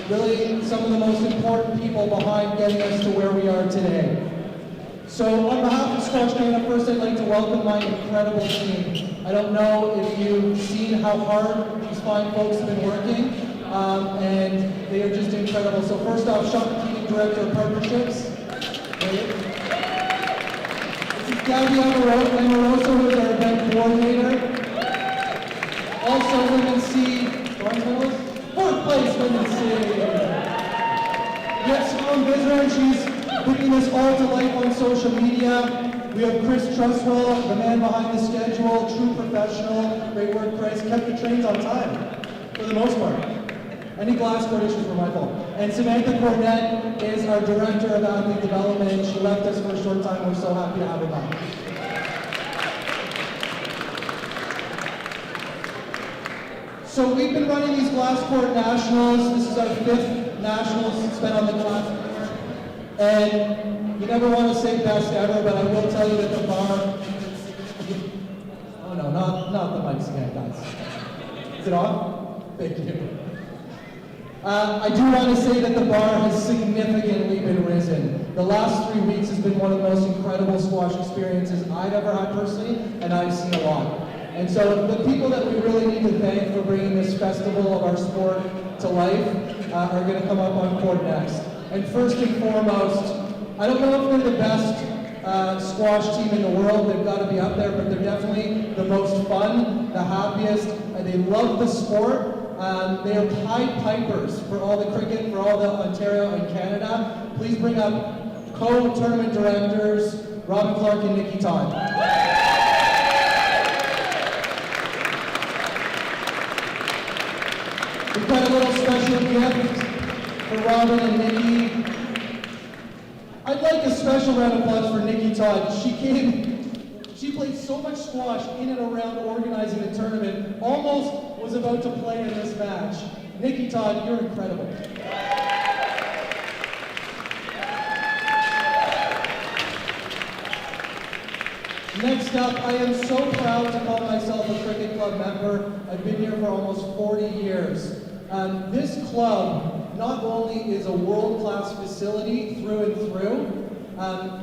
really some of the most important people behind getting us to where we are today. So on behalf of Squash Canada, first I'd like to welcome my incredible team. I don't know if you've seen how hard these fine folks have been working, and they are just incredible. So first off, Sean Keating, Director of Partnerships. This is Gabby Amoroso, who is our event coordinator. Also, Women's C, bronze medalist? Fourth place, Women's C. Yes, Simone Visser, and she's bringing this all to life on social media. We have Chris Trustwell, the man behind the schedule, true professional. Great work, Chris. Kept the trains on time, for the most part. Any glass court issues were my fault. And Samantha Cornett is our Director of Athlete Development. She left us for a short time. We're so happy to have her back. So we've been running these glass court nationals. This is our 5th nationals spent on the glass court. And you never want to say best ever, but I will tell you that the bar, oh no, not the mics again, guys. Is it on? Thank you. I do want to say that the bar has significantly been risen. The last 3 weeks has been one of the most incredible squash experiences I've ever had personally, and I've seen a lot. And so the people that we really need to thank for bringing this festival of our sport to life are going to come up on court next. And first and foremost, I don't know if they're the best squash team in the world. They've got to be up there, but they're definitely the most fun, the happiest. They love the sport. They are Pied Pipers for all the cricket, for all the Ontario and Canada. Please bring up co-tournament directors, Robin Clark and Nikki Todd. We've got a little special gift for Robin and Nikki. I'd like a special round of applause for Nikki Todd. She played so much squash in and around organizing the tournament, almost was about to play in this match. Nikki Todd, you're incredible. Next up, I am so proud to call myself a cricket club member. I've been here for almost 40 years. This club not only is a world-class facility through and through,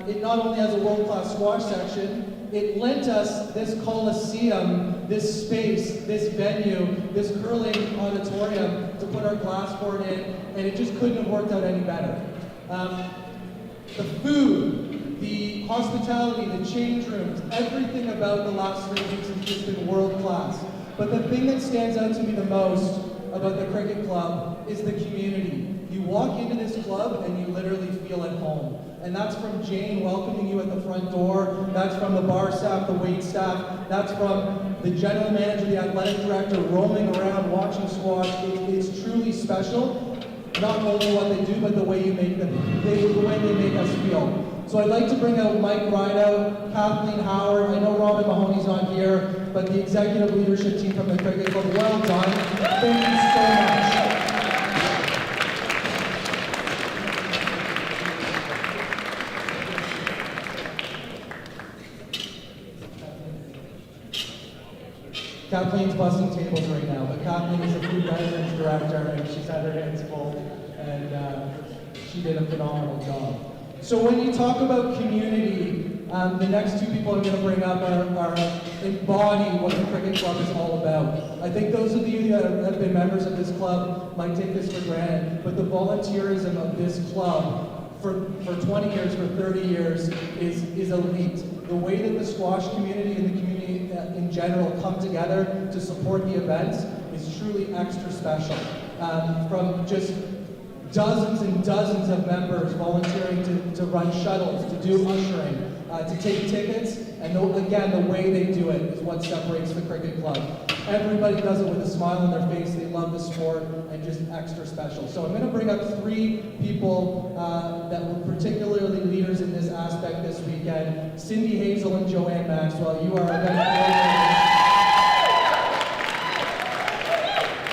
it not only has a world-class squash section, it lent us this coliseum, this space, this venue, this curling auditorium to put our glass court in, and it just couldn't have worked out any better. The food, the hospitality, the change rooms, everything about the last 3 weeks has just been world-class. But the thing that stands out to me the most about the cricket club is the community. You walk into this club and you literally feel at home. And that's from Jane welcoming you at the front door, that's from the bar staff, the wait staff, that's from the general manager, the athletic director roaming around watching squash. It's truly special, not only what they do, but the way you make them, the way they make us feel. So I'd like to bring out Mike Rideout, Kathleen Howard. I know Robin Mahoney's not here, but the executive leadership team from the Cricket Club, well done. Thank you so much. Kathleen's busting tables right now, but Kathleen is a food residence director, and she's had her hands full, and she did a phenomenal job. So when you talk about community, the next two people I'm going to bring up are embody what the Cricket Club is all about. I think those of you that have been members of this club might take this for granted, but the volunteerism of this club for 20 years, for 30 years, is elite. The way that the squash community and the community in general come together to support the events is truly extra special. From just dozens and dozens of members volunteering to run shuttles, to do ushering, to take tickets, and again, the way they do it is what separates the Cricket Club. Everybody does it with a smile on their face, they love the sport, and just extra special. So I'm going to bring up 3 people that were particularly leaders in this aspect this weekend. Cindy Hazel and Joanne Maxwell, you are event coordinators.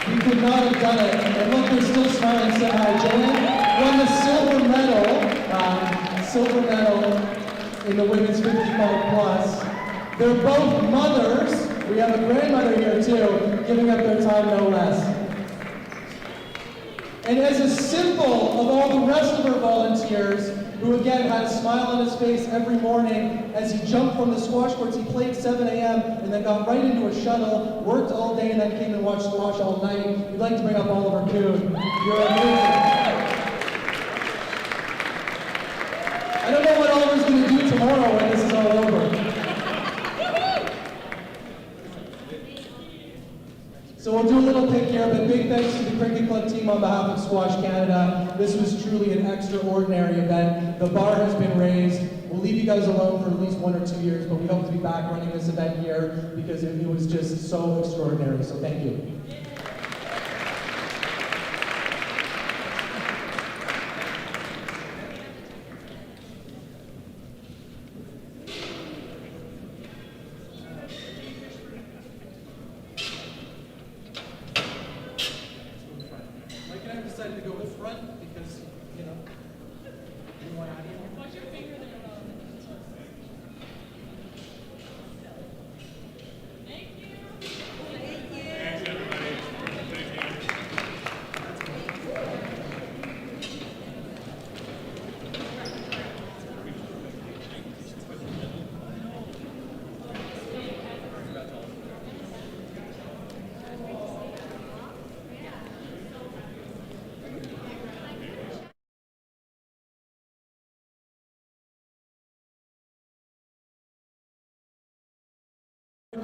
We could not have done it. And look, they're still smiling somehow. Joanne won the silver medal in the women's 55 plus. They're both mothers. We have a grandmother here too, giving up their time no less. And as a symbol of all the rest of our volunteers, who again had a smile on his face every morning as he jumped from the squash courts, he played 7 a.m. and then got right into a shuttle, worked all day and then came and watched squash all night. We'd like to bring up Oliver Kuhn. You're amazing. I don't know what Oliver's going to do tomorrow when this is all over. So we'll do a little pick here, but big thanks to the Cricket Club team on behalf of Squash Canada. This was truly an extraordinary event. The bar has been raised. We'll leave you guys alone for at least 1 or 2 years, but we hope to be back running this event here because it was just so extraordinary. So thank you. Decided to go in front because, you know, you want out of here. Watch your finger there. Thank you. Thank you. Thanks, everybody.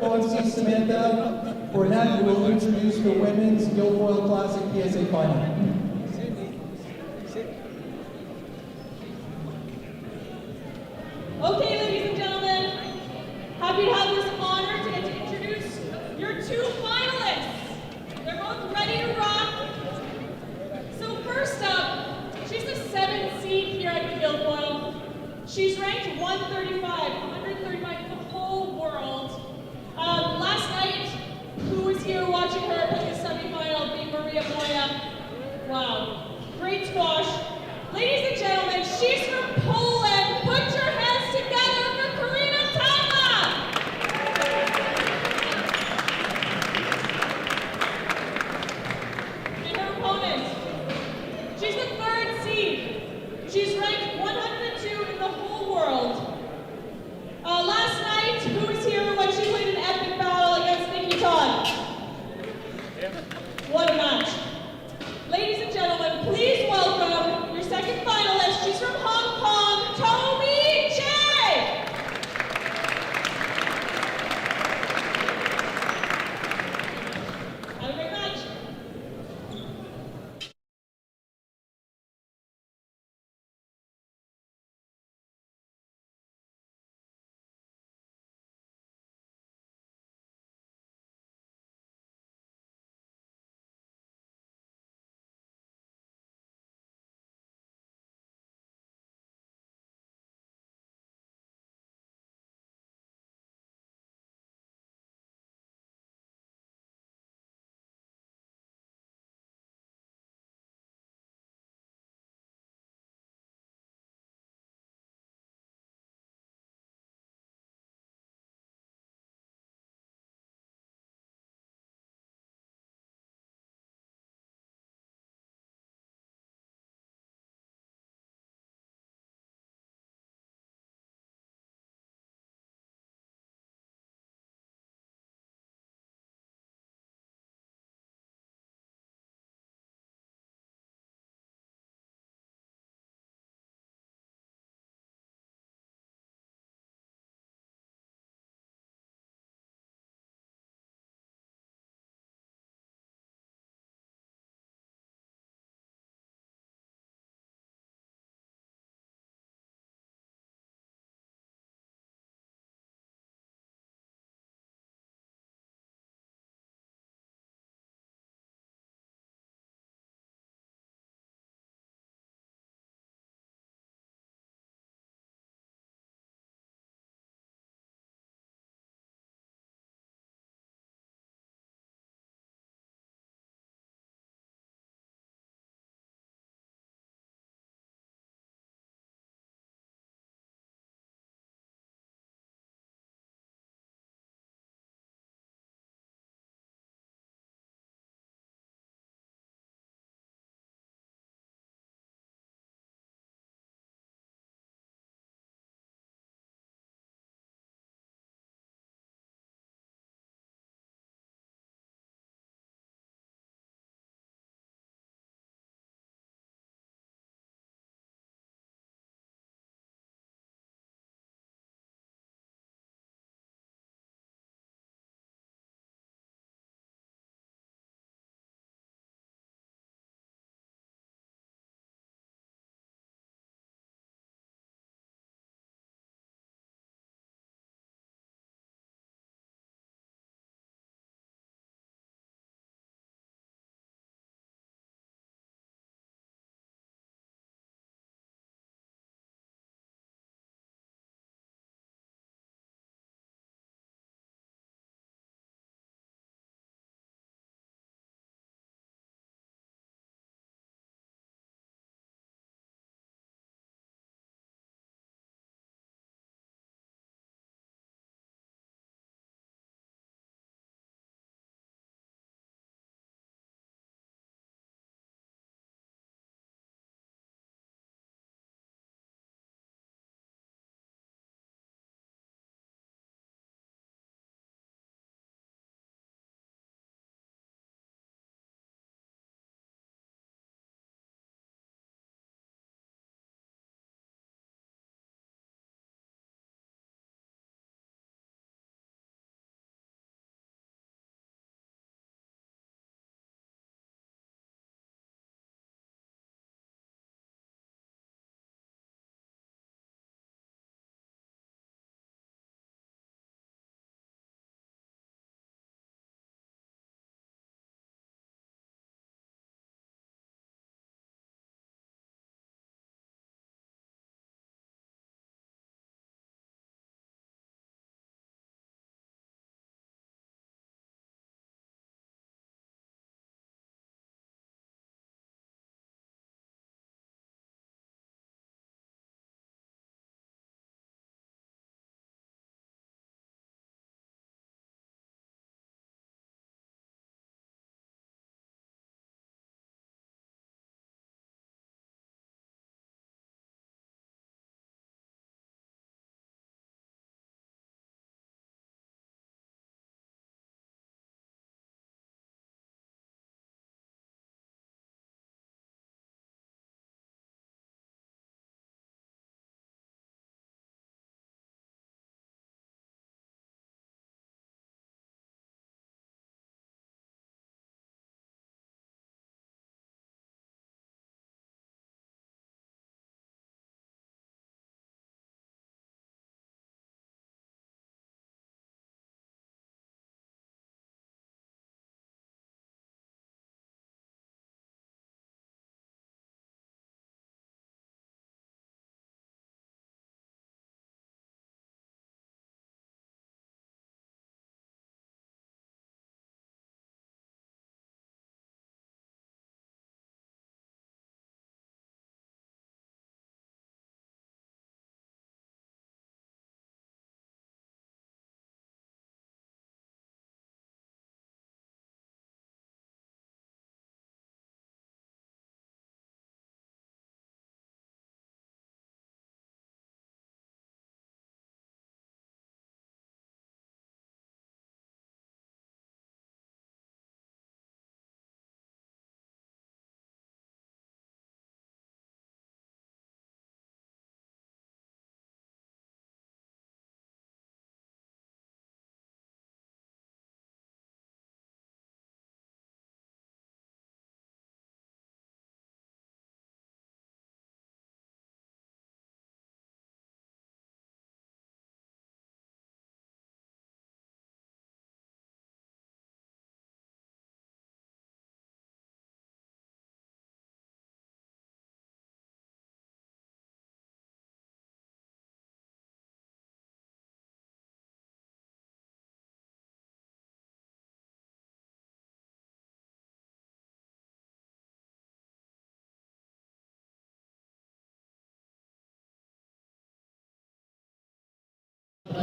Go and see Samantha Burnett, who will introduce the Women's Guilfoyle Classic PSA Final. Okay, ladies and gentlemen, happy to have this honor to get to introduce your 2 finalists. They're both ready to rock. So first up, she's the 7th seed here at the Guilfoyle. She's ranked 135 in the whole world. Last night, who was here watching her play the semifinal beat Maria Moya? Wow, great squash. Ladies and gentlemen, she's from Poland. Put your hands together for Karina Tama! And her opponent, she's the 3rd seed. She's ranked 102 in the whole world. Last night, who was here when she played an epic battle against Nikki Todd? What a match. Ladies and gentlemen, please welcome your 2nd finalist. She's from Hong Kong, Toby Che! Have a great match.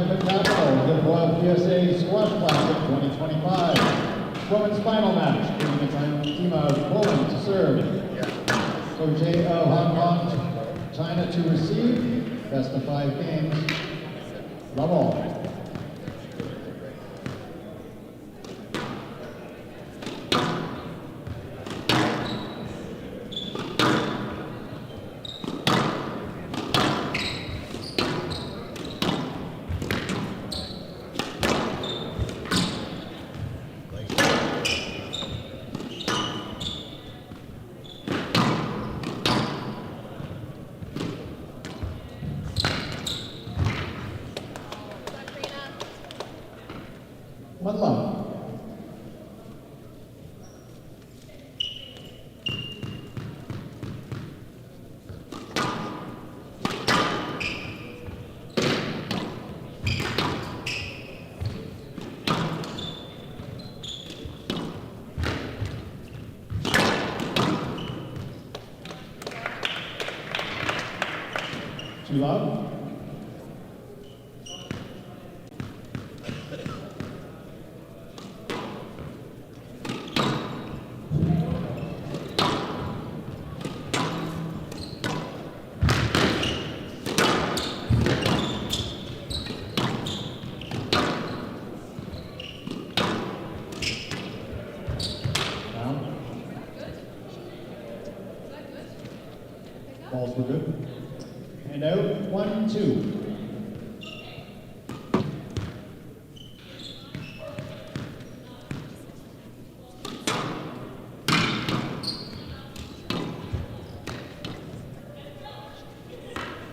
Scientific Capital, Guilfoyle PSA Squash Classic 2025. Women's final match, team of Poland to serve. OJ of Hong Kong, China to receive. Best of 5 games. Love all. One love. Two love. Balls were good. And out, 1, 2.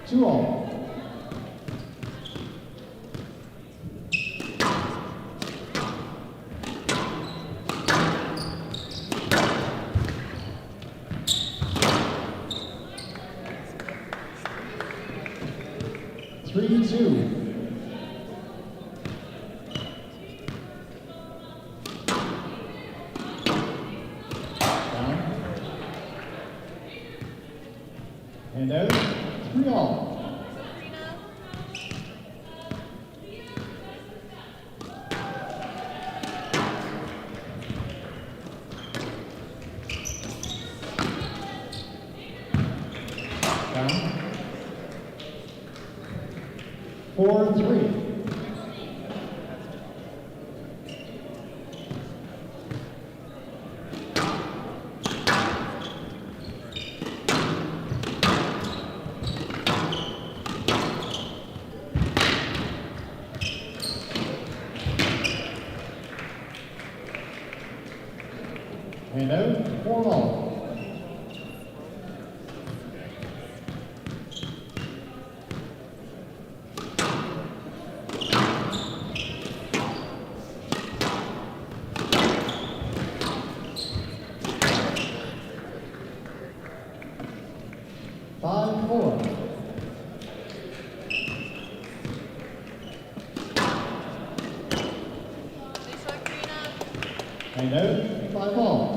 Two all. Three, two. Down. And out. 3 all. Down. 4, 3. And out, 4 all. Five, 4. And out, 5 all.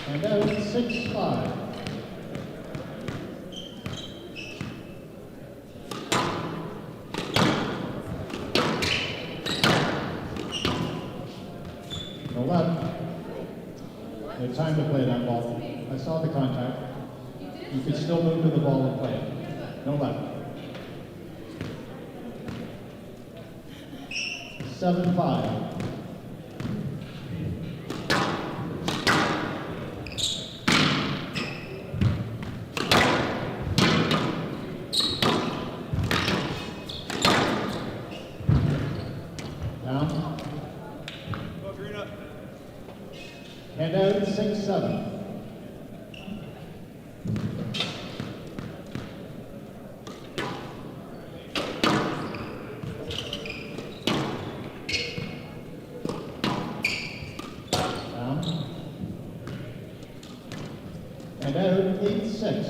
And out, 6, 5. No left. You had time to play that ball. I saw the contact. You could still move to the ball and play it. No left. 7, 5. Down. And out, 6, 7. Down. And out, 8, 6.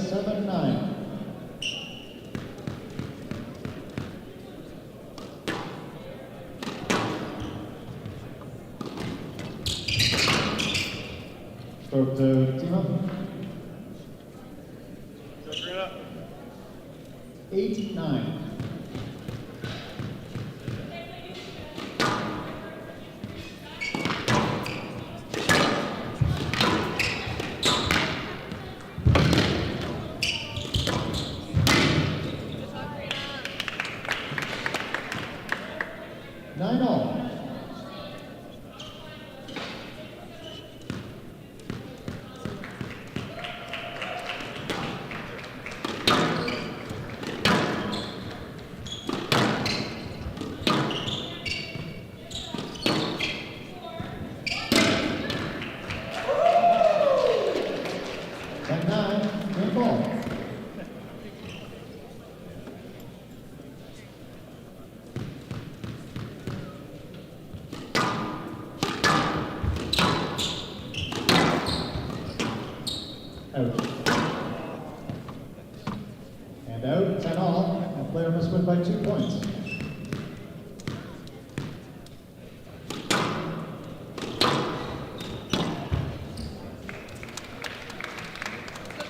7-9. Stroke to Timo. 8-9. Nine all. Out. And out, 10 all. The player must win by 2 points.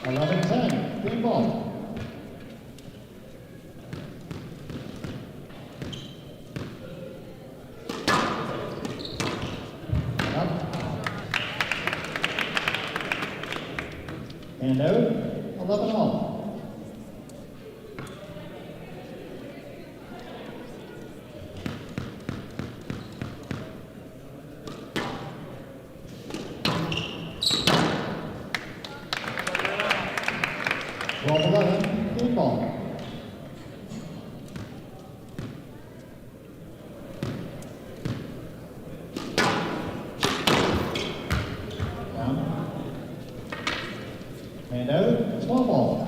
Eleven 10. Game ball. And out, 11 all. Twelve 11, game ball. And out, 12 all.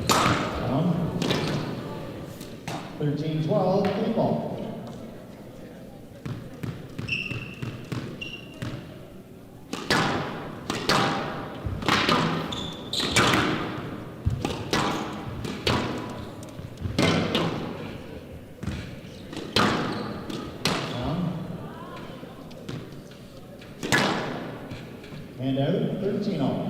Down. 13-12, game ball. And out, 13 all.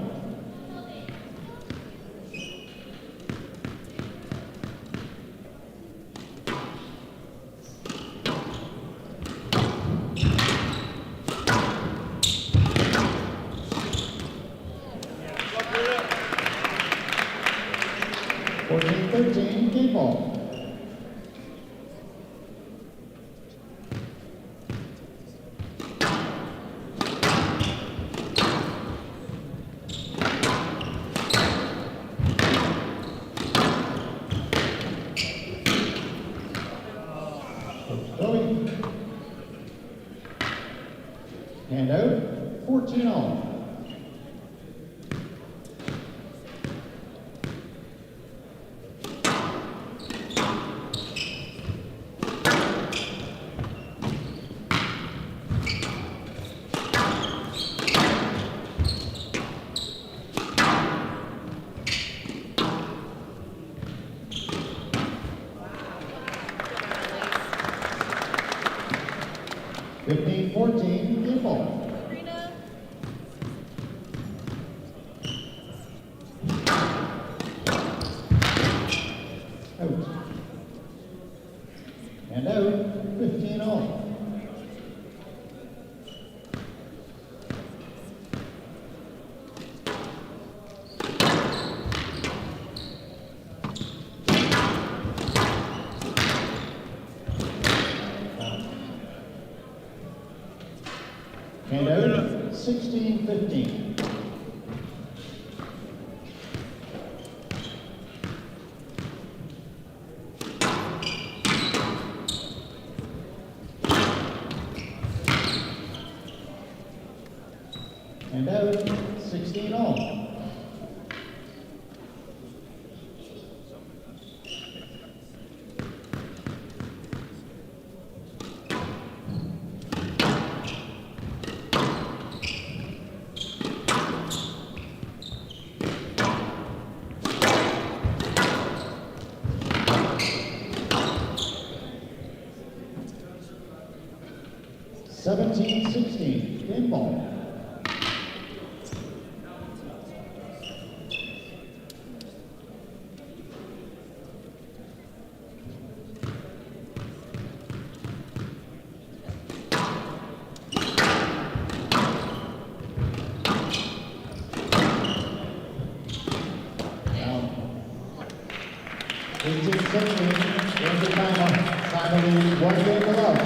Fourteen, 13, game ball. And out, 14 all. Wow. 15-14, game ball. Out. And out, 15 all. And out, 16-15. And out, 16 all. 17-16, Guilfoyle. Now, 18-16, there's the timer. Time to lead one game to love.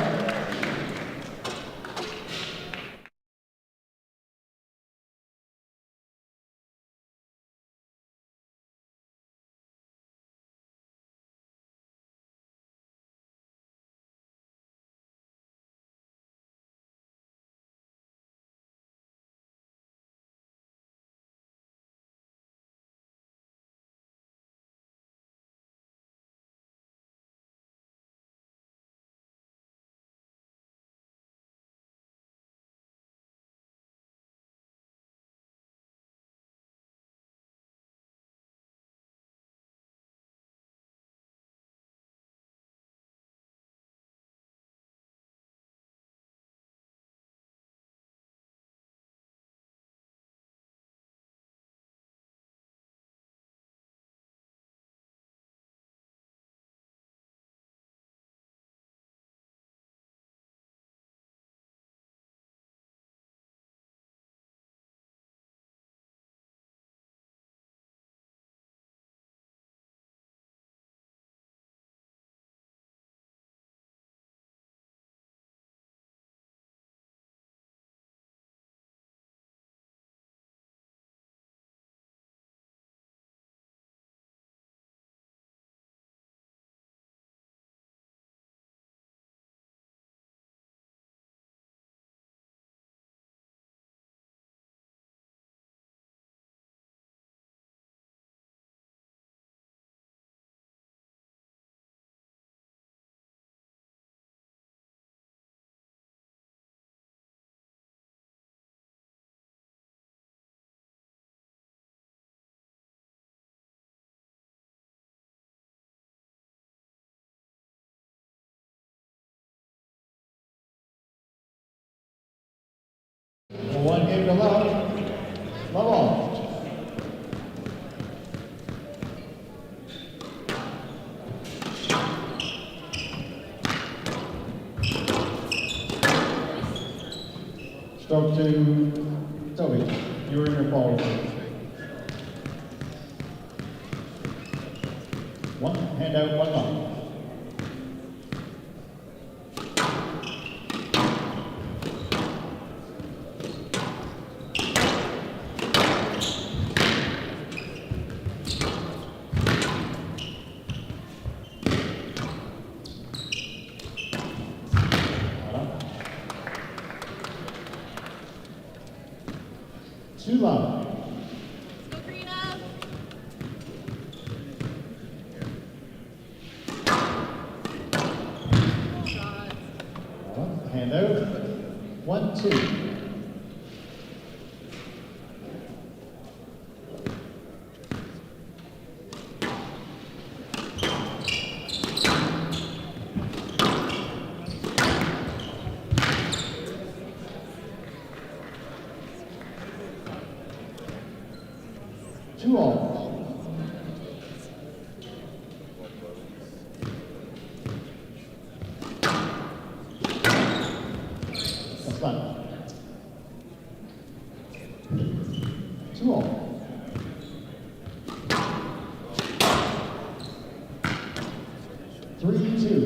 One game to love. Love all. Stroke to Toby. You were in your ball. One hand out, one up. Two love. Go Karina. Hand out. 1-2. Two all. That's fine. Two all. Three, two.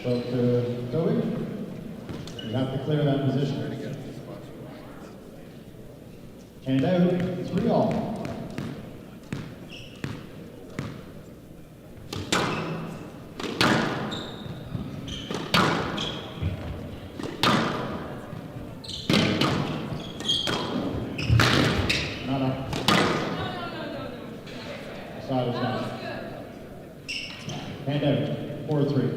Go to Toby. You have to clear that position. Hand out, 3 all. Not up. Side is down. Hand out, 4-3.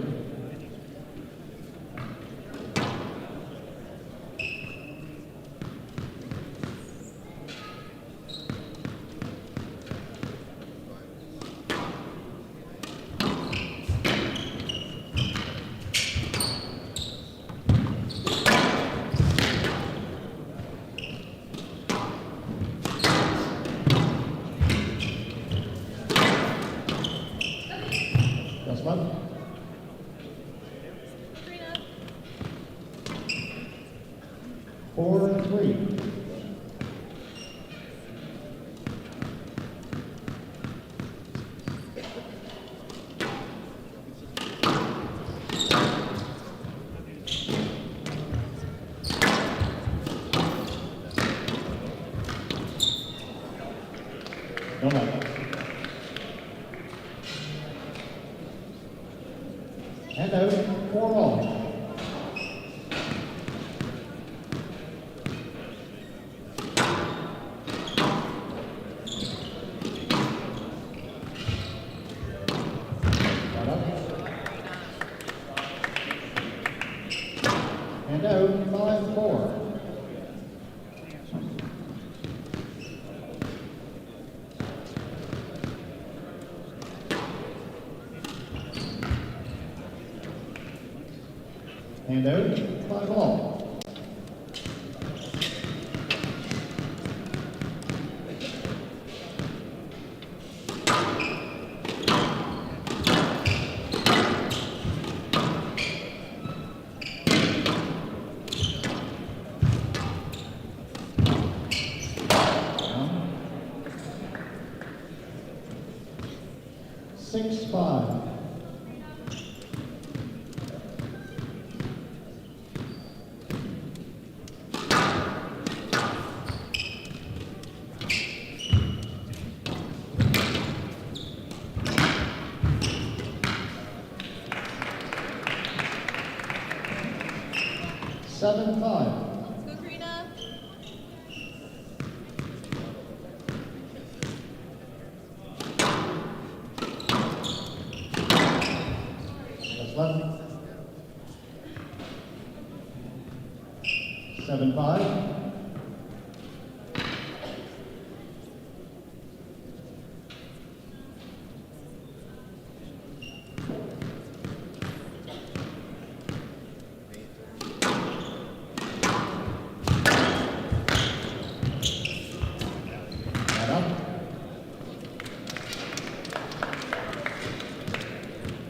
left. Sabrina. 4-3. No matter. And out, 4-all. And out, 5-4. And out, 5-all. Down. 6-5. Seven, 5. Let's go, Karina. That's left. 7-5. That up.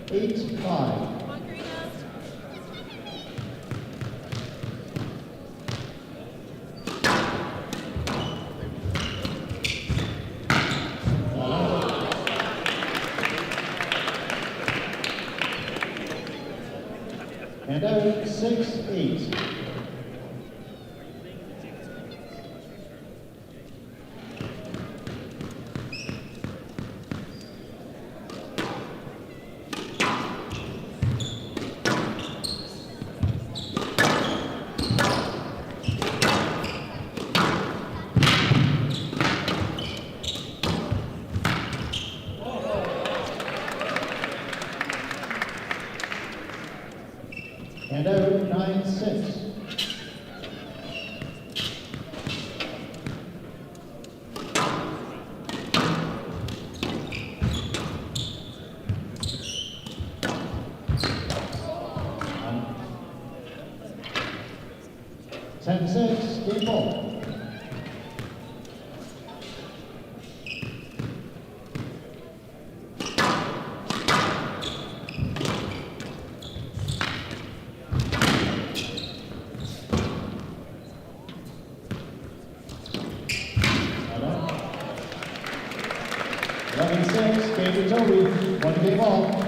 8-5. Come on, Karina. And out, 6-8. And out, 9-6. Um, 10-6, Guilfoyle. Hello. 11-6, David Toby, 1 game all.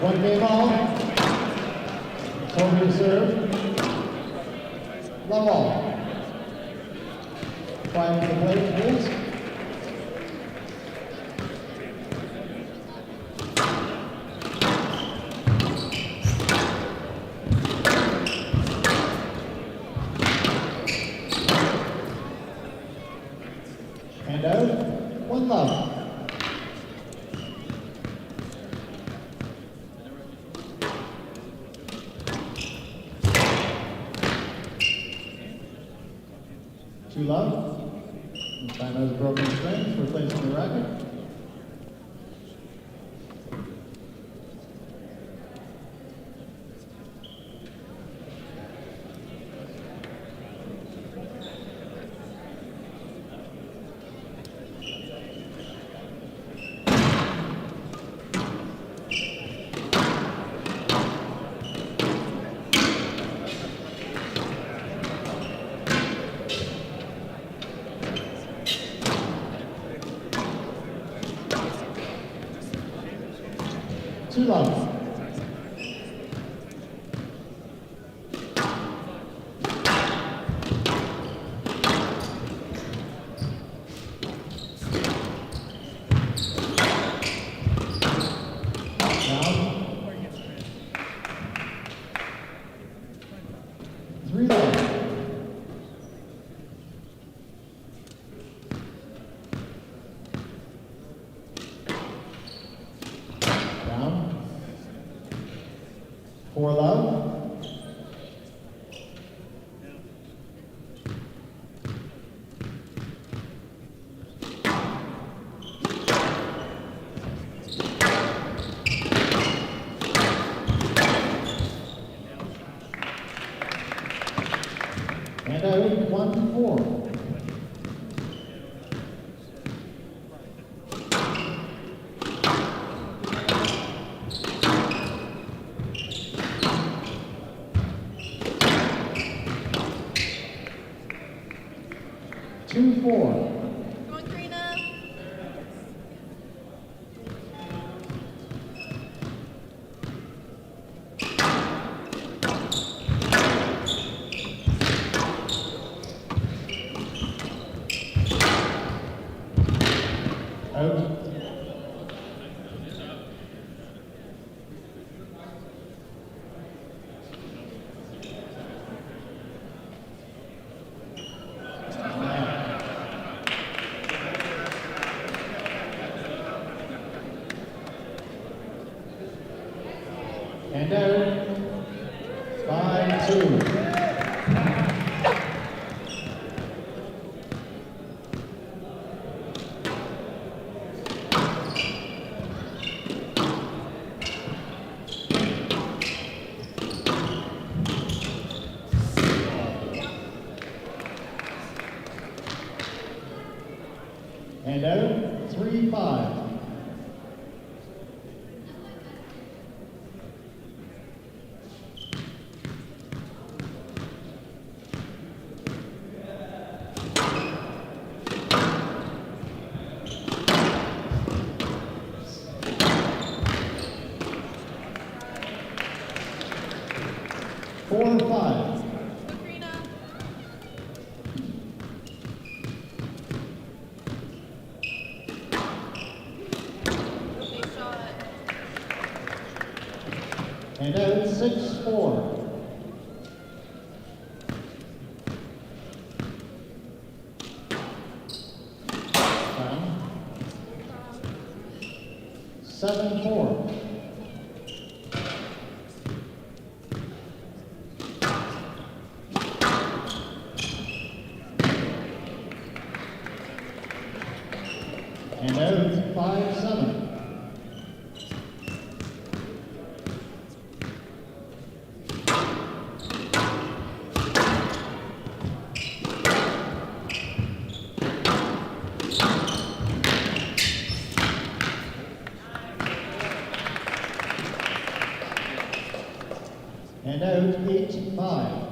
One game all. Over to serve. Love all. Quiet the plate, please. And out. One love. Two love. Time has broken strings, replacing the racket. Two love. Down. Three love. Down. Four love. And out 1-4. Two, four. Come on, Karina. Out. And out. 5-2. And out 3-5. Four, five. Karina. Okay, shot. And out 6-4. Down. 7-4. And out 5-7. And out 8-5.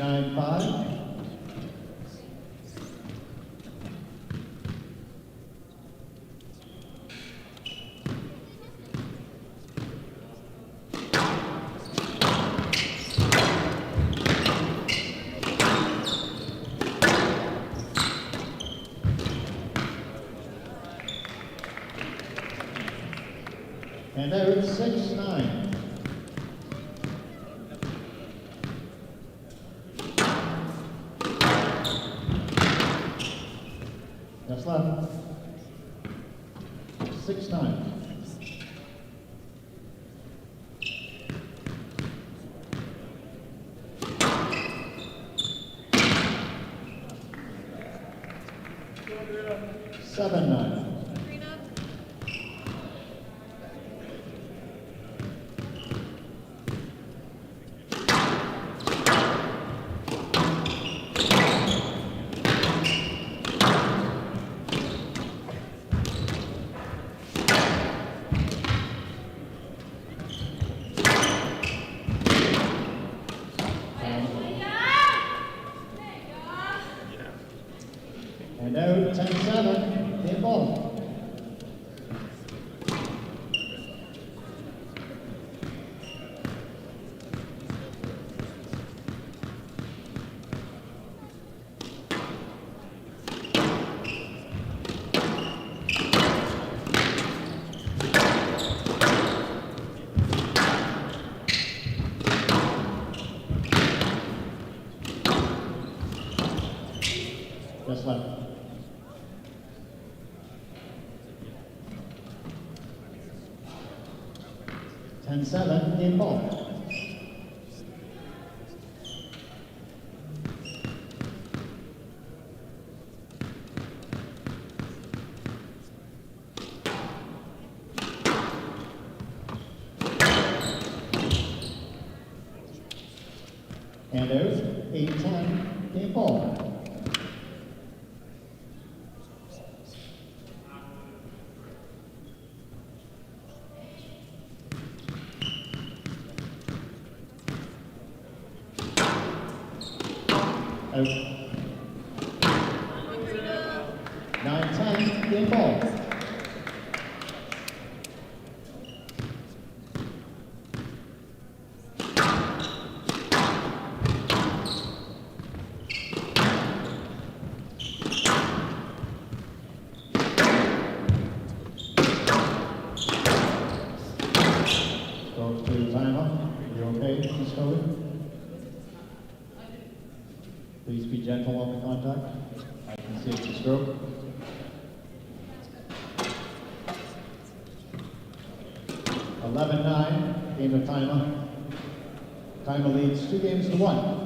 9-5. And out 6-9. That's left. 6-9. Seven, 9. And out 10-7, game ball. Just left. And 7, game ball. And out, 8-10, game ball. Out. 9-10, game ball. Goes to timeout. You okay, Ms. Cody? Please be gentle on the contact. I can see it's a stroke. 11-9, game of timeout. Timer leads 2-1.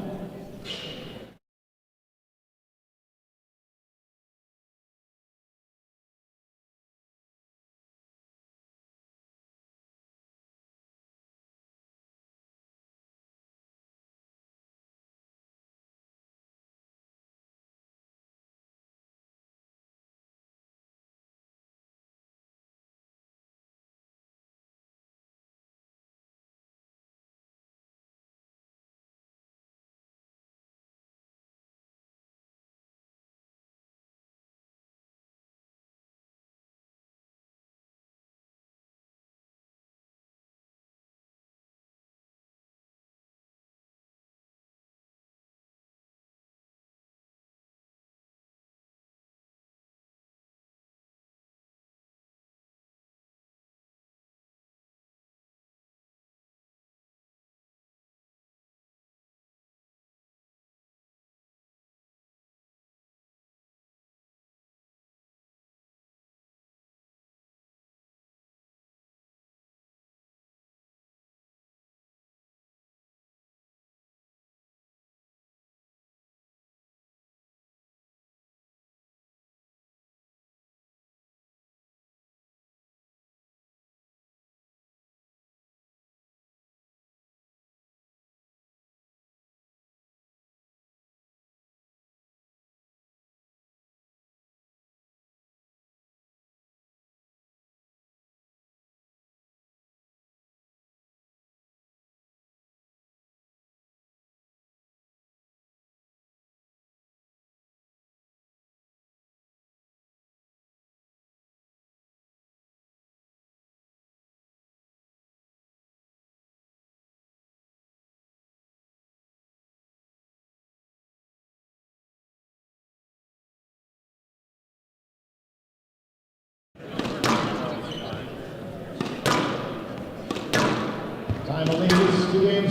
Final lead is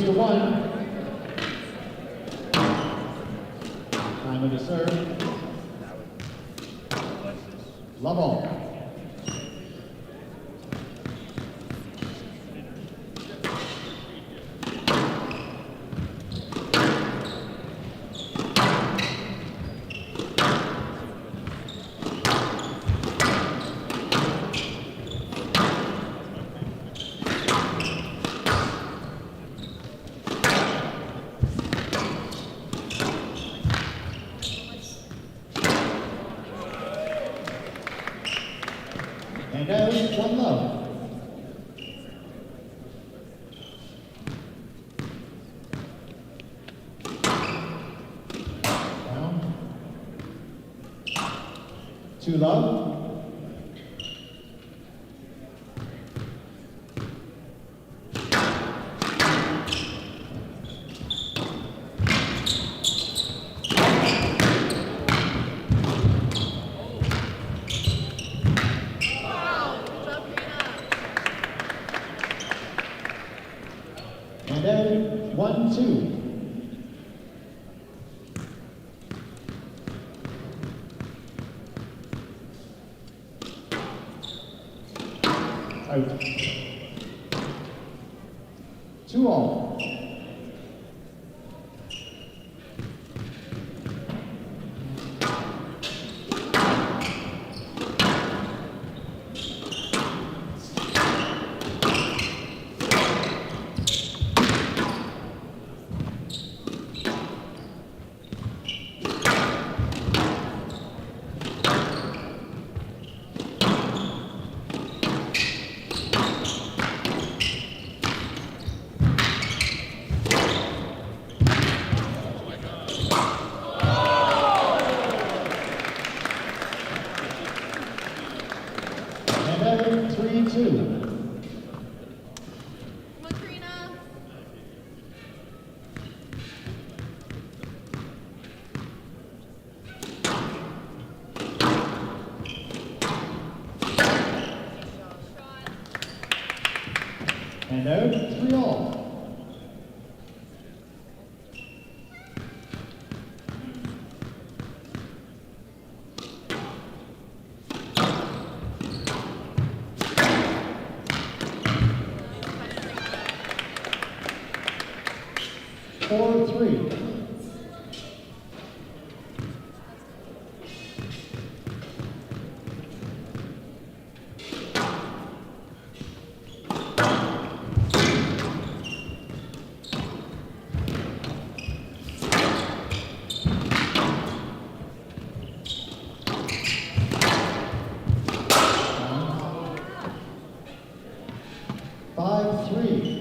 2-1. Time to serve. Love all. And now, 1-love. Down. 2-love. And then 1-2. Out. 2-all. And then 3-2. Come on, Karina. And out, 3-all. Four, 3. Five, 3.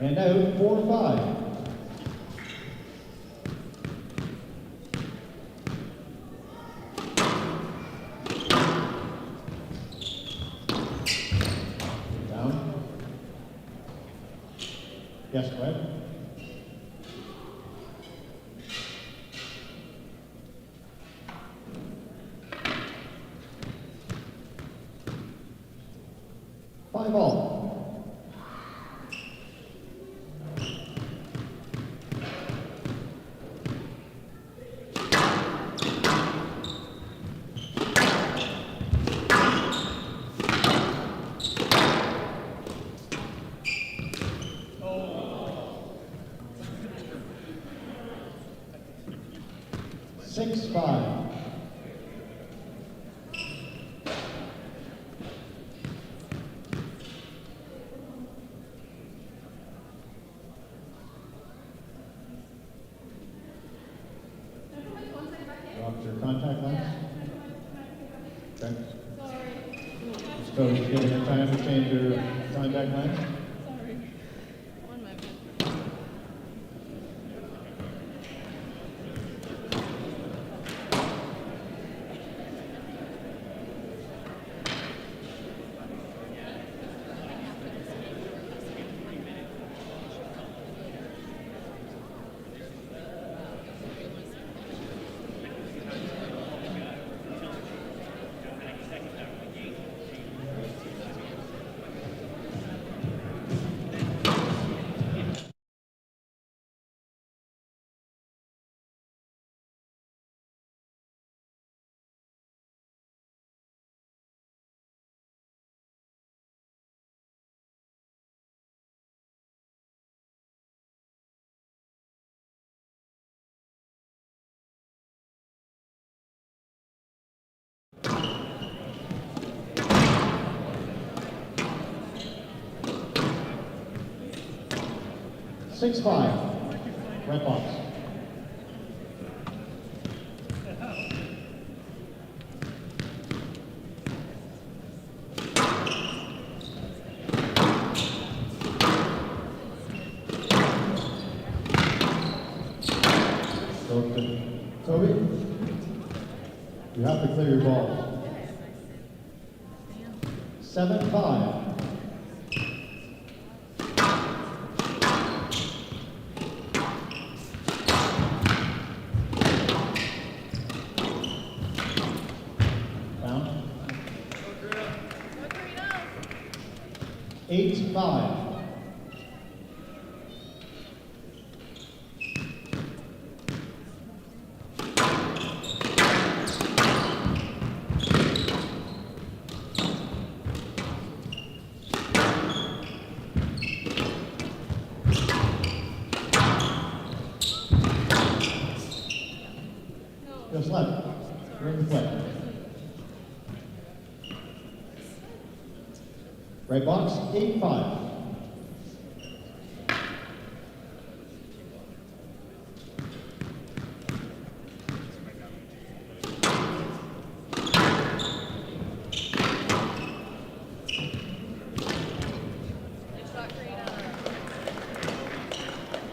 And out, 4-5. Down. Yes, go ahead. Five all. Six, 5. Drop your contact lens. Okay. So just giving you time to change your contact lens. One moment. 6-5. Red box. Toby, you have to clear your balls. 7-5. Down. 8-5. Just left. Ring the play. Right box, 8-5.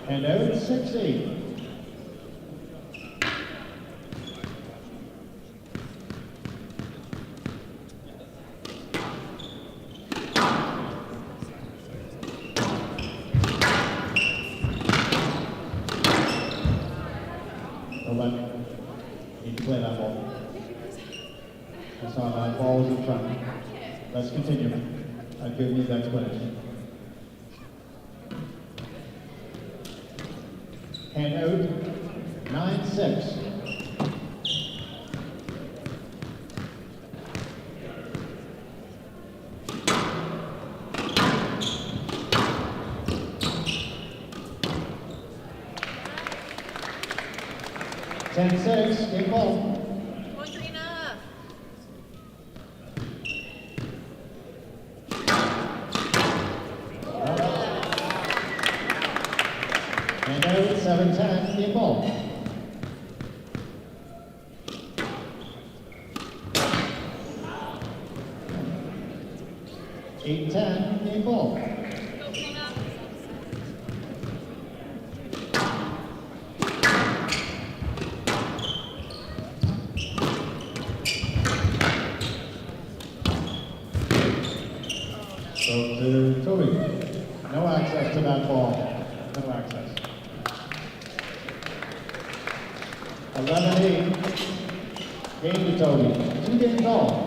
And out, 6-8. Need to play that ball. That's not that ball is in front. Let's continue. I give you the explanation. Hand out, 9-6. Game ball. And out, 7-10, game ball. 8-10, game ball. So to Toby, no access to that ball, no access. 11-8, game to Toby, 2 games all.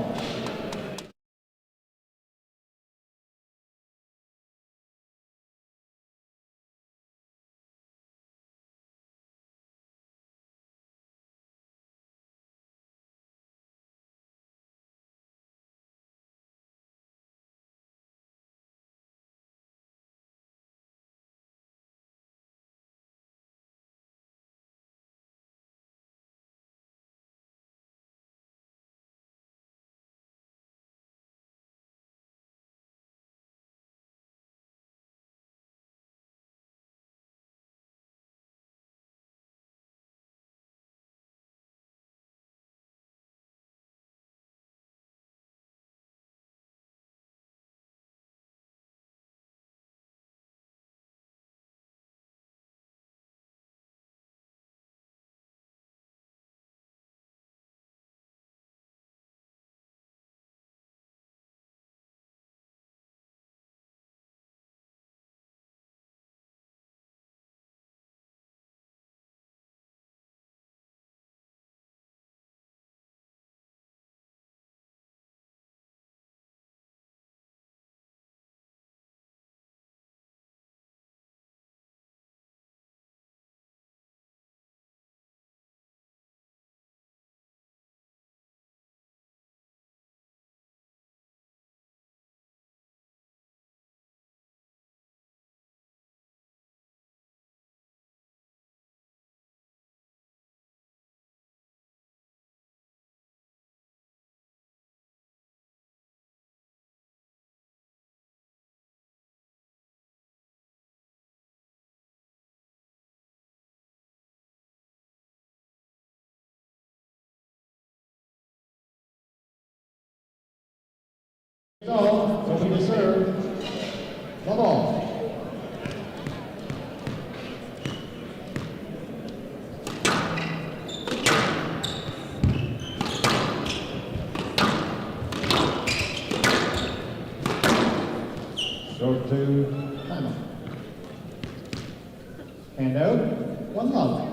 So, Toby to serve. The ball. Short to timeout. Hand out, 1-love.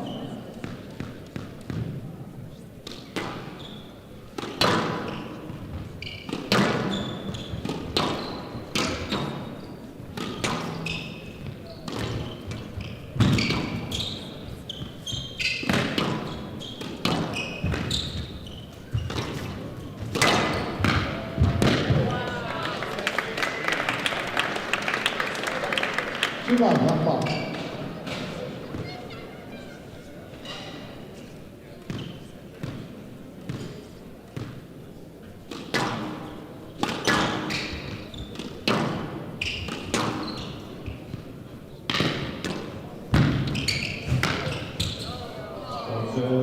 Two love, 1 ball.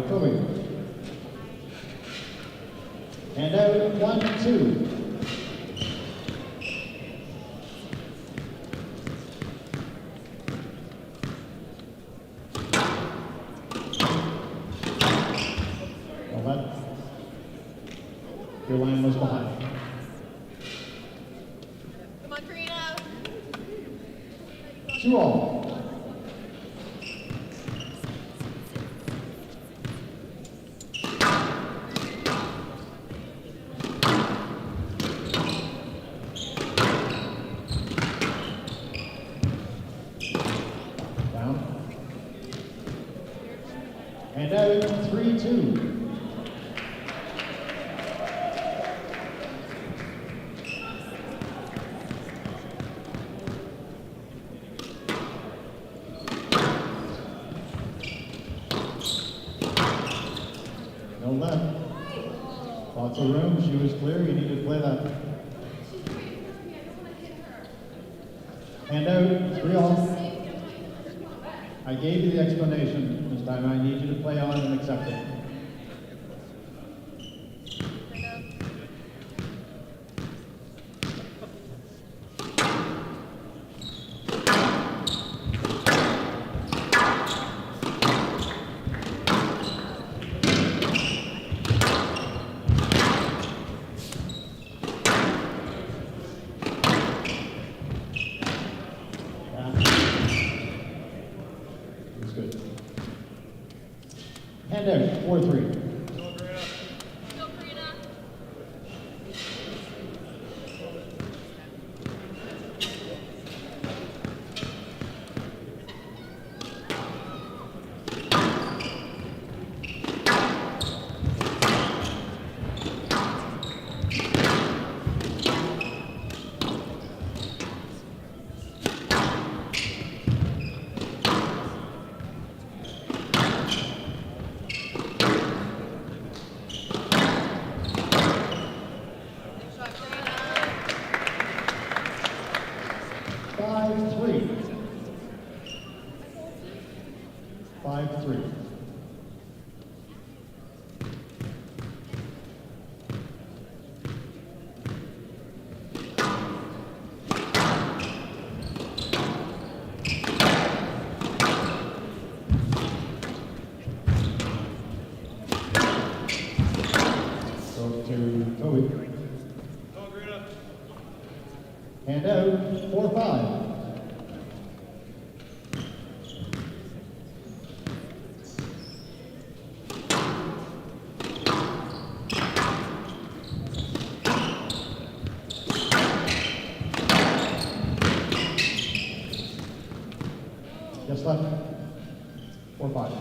Kobe. Hand out, 1-2. Well, that, your line was behind. Come on, Karina. 2-all. And out 3-2. No left. Lots of room. She was clear. You need to play that. And out 3-all. I gave you the explanation this time. I need you to play on and accept it. And out, 4-3. Go, Karina. To Toby. Hand out, 4-5. Just left. 4-5.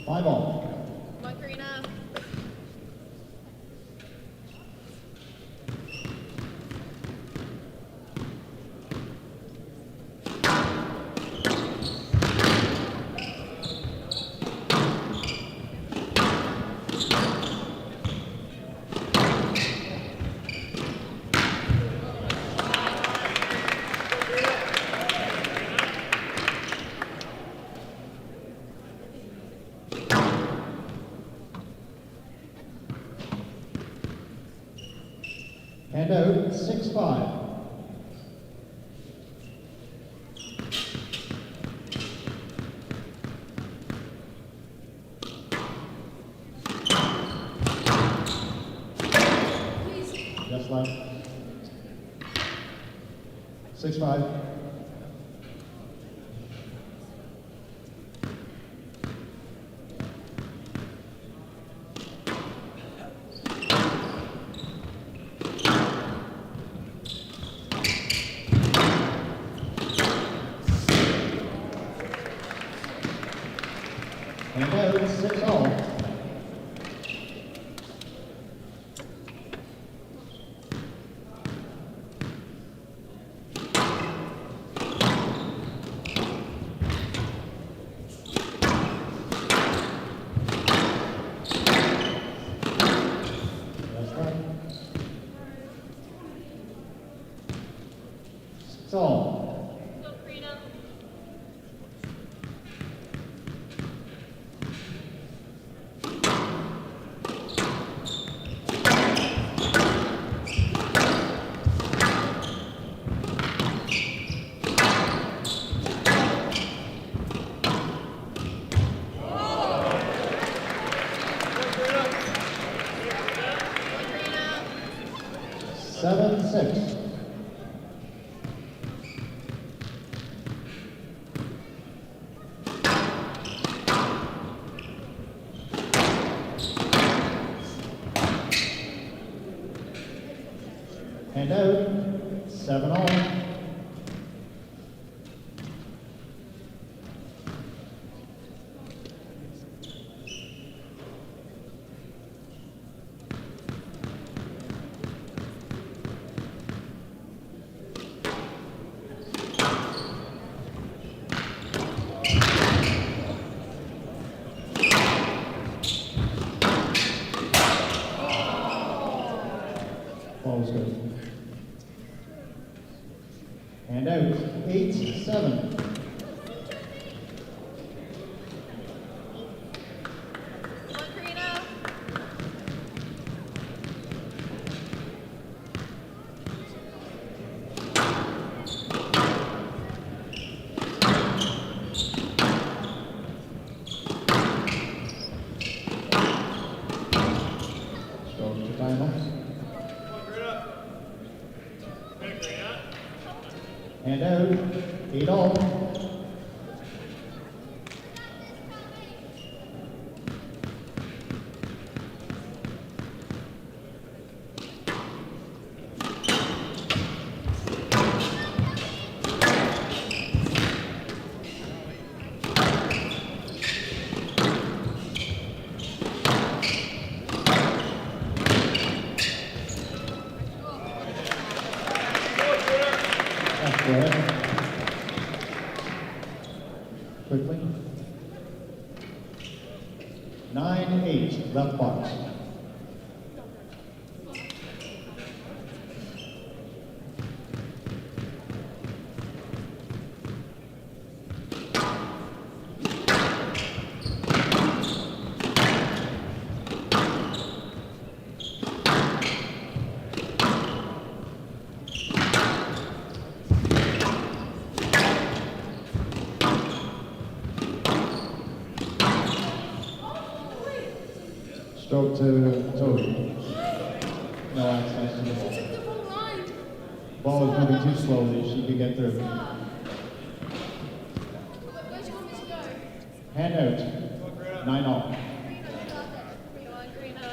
5-all. Come on, Karina. Hand out 6-5. Just left. 6-5. Hand out 6-all. That's right. 6-all. Go, Karina. Come on, Karina. 7-6. Hand out 7-all. Ball was good. Hand out 8-7. Come on, Karina. Stroke to final. Hand out 8-all. That's good. Quickly. 9-8, left box. Stroke to Toby. No access to the ball. Took the wrong line. Ball is moving too slowly. She could get through. Where do you want me to go? Hand out 9-all. Karina, you got it. Come on, Karina.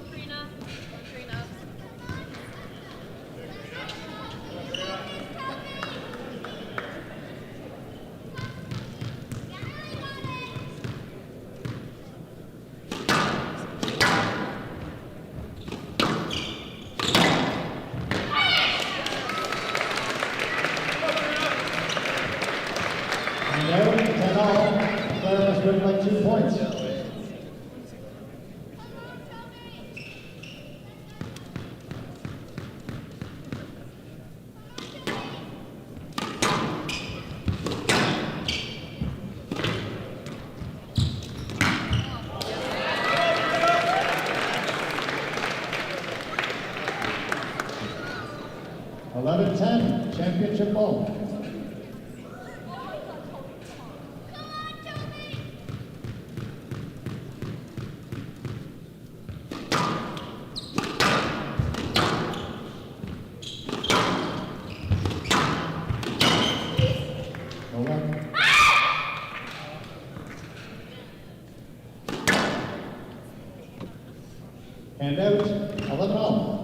Go, Karina. Go, Karina. 10 all. Claire was winning by 2 points. 11-10, championship ball. And out, 11 all.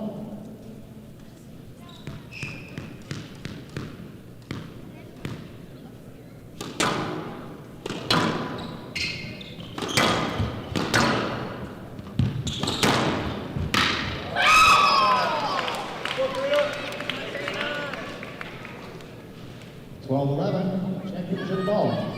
Championship ball.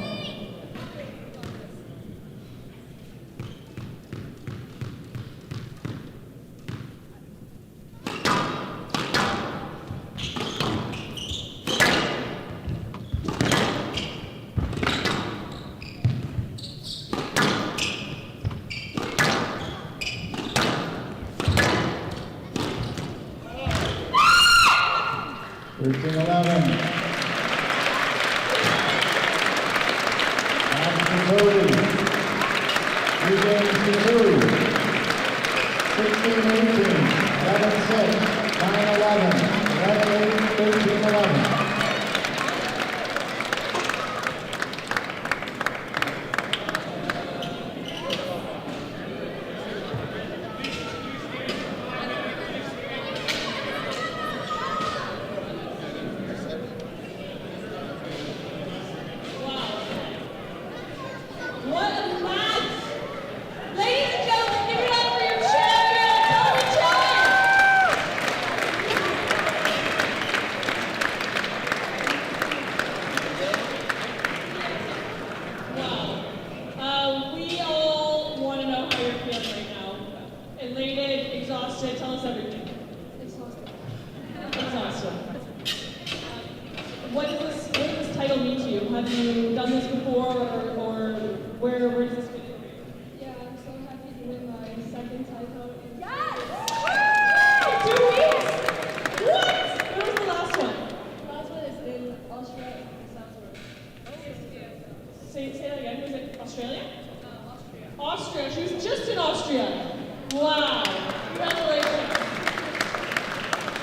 Austria. She was just in Austria. Wow. Congratulations.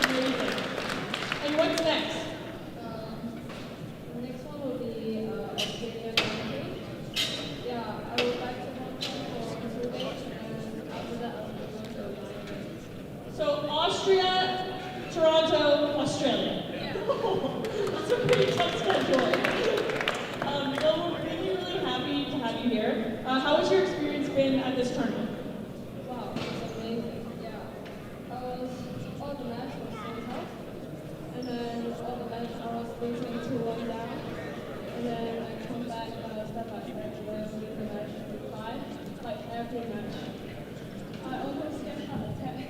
Amazing. And what's next? The next one will be Australian country. Yeah, I would like to Hong Kong for 2 days, and after that I'll be going to the United States. So Austria, Toronto, Australia. Yeah. That's a pretty tough schedule. Well, we're really happy to have you here. How has your experience been at this tournament? Wow, it's amazing. Yeah. All the matches were so tough. And then all the matches I was losing 2-1 down. And then I come back step by step and win the match with 5. Like every match. I almost get a heart attack.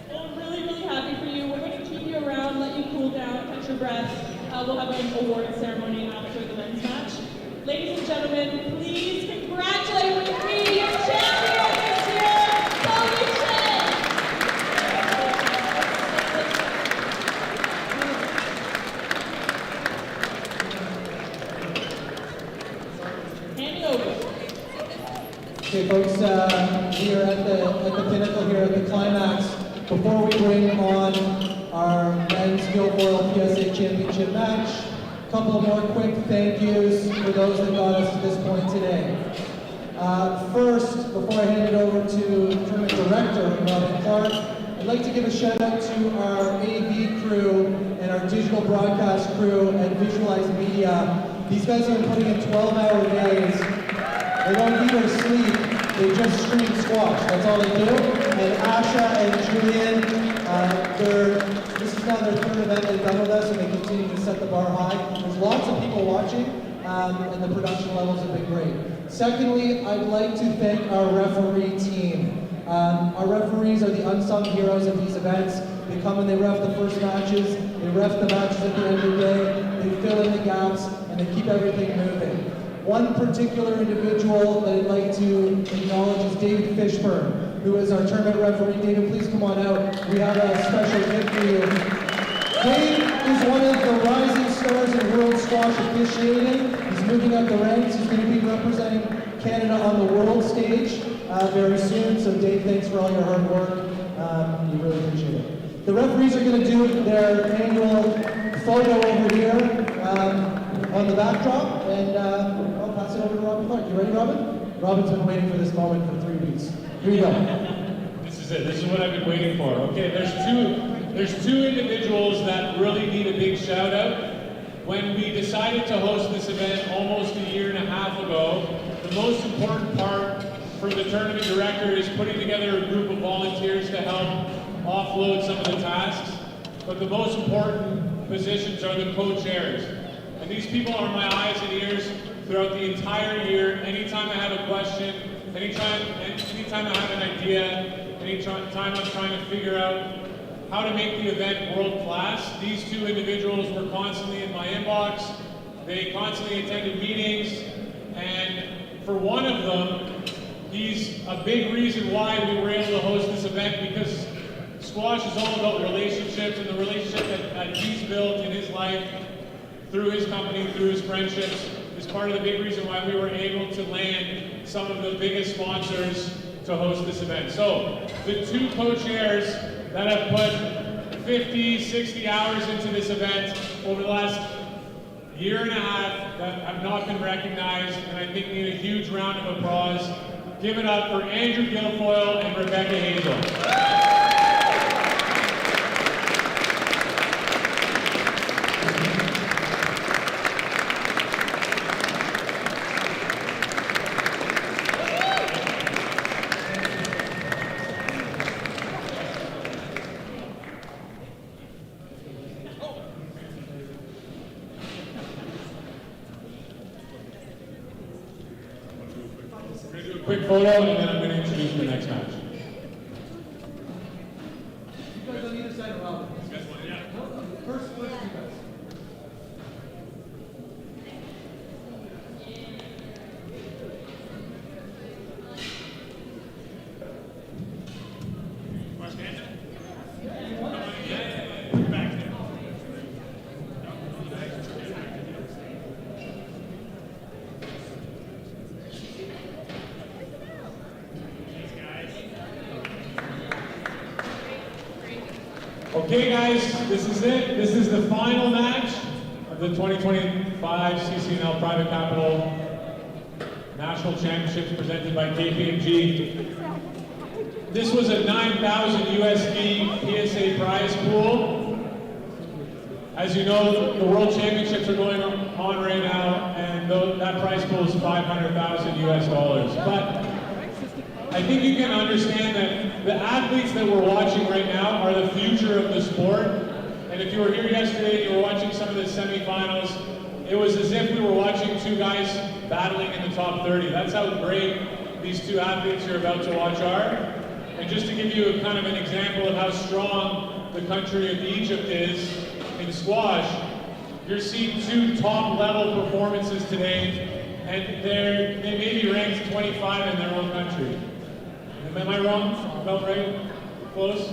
Well, I'm really happy for you. We're going to keep you around, let you cool down, catch your breath. We'll have an award ceremony after the men's match. Ladies and gentlemen, please congratulate with me your champion this year, Tony Chen! Handing over. Okay, folks, we are at the pinnacle here at the climax. Before we bring on our men's Guilfoyle PSA championship match, a couple of more quick thank yous for those that got us to this point today. First, before I hand it over to tournament director, Robin Clark, I'd like to give a shout out to our AV crew and our digital broadcast crew at Visualize Media. These guys have been putting in 12-hour days. They don't eat or sleep, they just stream squash. That's all they do. And Asha and Julian, this is now their third event they've done with us, and they continue to set the bar high. There's lots of people watching, and the production levels have been great. Secondly, I'd like to thank our referee team. Our referees are the unsung heroes of these events. They come and they ref the first matches, they ref the matches at the end of the day, they fill in the gaps, and they keep everything moving. One particular individual that I'd like to acknowledge is David Fishburne, who is our tournament referee. David, please come on out. We have a special gift for you. Dave is one of the rising stars in world squash officiating. He's moving up the ranks. He's going to be representing Canada on the world stage very soon. So Dave, thanks for all your hard work. We really appreciate it. The referees are going to do their annual photo over here on the backdrop, and I'll pass it over to Robin Clark. You ready, Robin? Robin's been waiting for this moment for 3 weeks. Here you go. This is it. This is what I've been waiting for. Okay, there's two individuals that really need a big shout out. When we decided to host this event almost a year and a half ago, the most important part for the tournament director is putting together a group of volunteers to help offload some of the tasks. But the most important positions are the co-chairs. And these people are my eyes and ears throughout the entire year. Anytime I have a question, anytime I have an idea, anytime I'm trying to figure out how to make the event world class, these two individuals were constantly in my inbox. They constantly attended meetings, and for one of them, he's a big reason why we were able to host this event, because squash is all about relationships, and the relationship that he's built in his life through his company, through his friendships, is part of the big reason why we were able to land some of the biggest sponsors to host this event. So, the two co-chairs that have put 50, 60 hours into this event over the last year and a half that have not been recognized, and I think need a huge round of applause. Give it up for Andrew Guilfoyle and Rebecca Hazel. Quick photo, and then I'm going to introduce the next match. You guys on either side of Robin. Yeah. First you guys. Okay guys, this is it. This is the final match of the 2025 CCNL Private Capital National Championships presented by KPMG. This was a 9,000 USD PSA prize pool. As you know, the World Championships are going on right now, and that prize pool is 500,000 US dollars. But I think you can understand that the athletes that we're watching right now are the future of the sport. And if you were here yesterday and you were watching some of the semifinals, it was as if we were watching two guys battling in the top 30. That's how great these two athletes you're about to watch are. And just to give you kind of an example of how strong the country of Egypt is in squash, you're seeing two top-level performances today, and they may be ranked 25 in their own country. Am I wrong? About right? Close?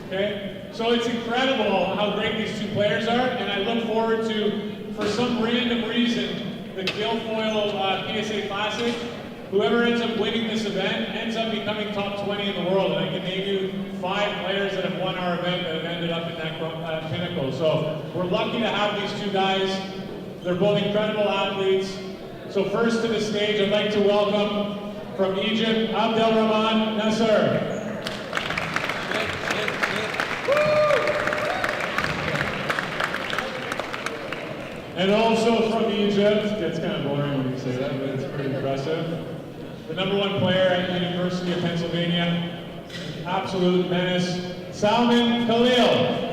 Okay? So it's incredible how great these two players are, and I look forward to, for some random reason, the Guilfoyle PSA Classic. Whoever ends up winning this event ends up becoming top 20 in the world, and I can name you 5 players that have won our event that have ended up in that pinnacle. So we're lucky to have these two guys. They're both incredible athletes. So first to the stage, I'd like to welcome from Egypt, Abdelrahman Nasser. And also from Egypt, gets kind of boring when you say that, but it's pretty impressive. The #1 player at the University of Pennsylvania, absolute menace, Salman Khalil.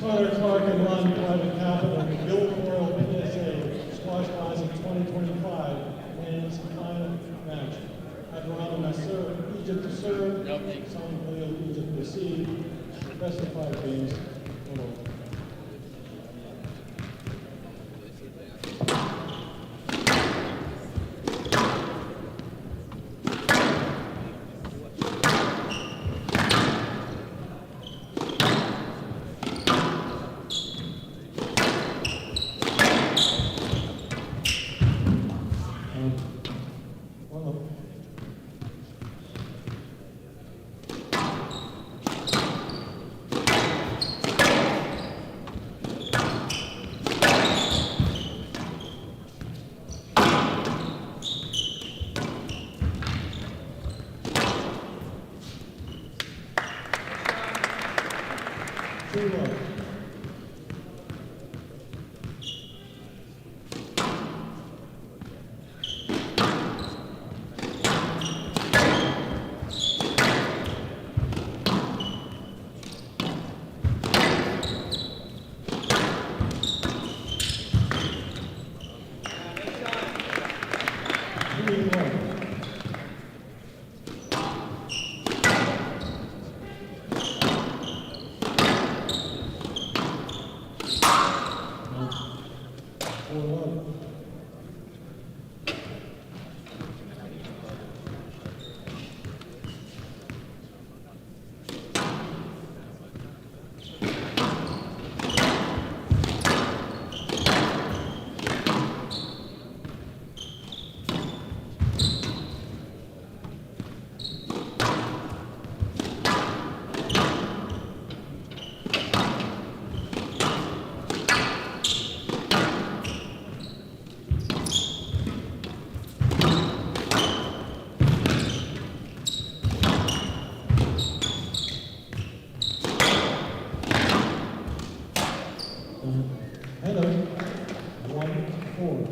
Connor Clark and Ron Private Capital, Guilfoyle PSA Squash Classic 2025, men's final match. Adorado Nasser, Egypt to serve, Son Khalil, Egypt to receive. Best of 5 games total. Hello, 1-4.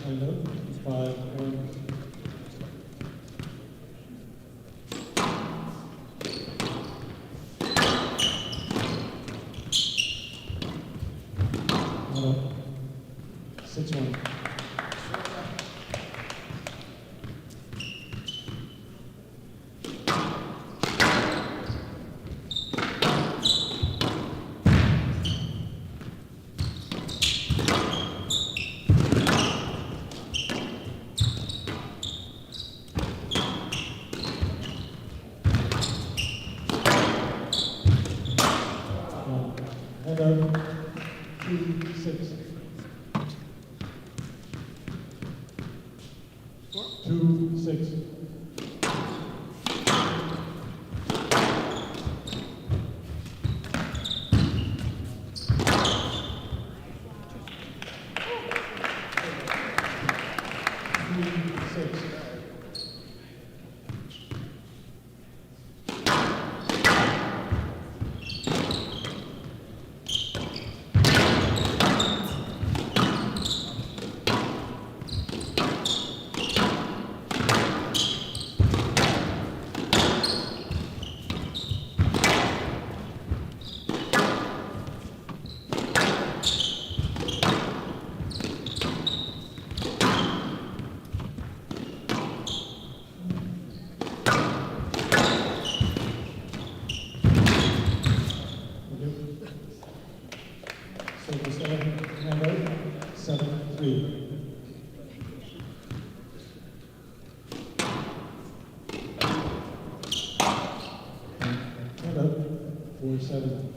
Hello, 5-1. Hello, 6-1. Hello, 2-6. 2-6. Hello, 7-3. Hello, 4-7.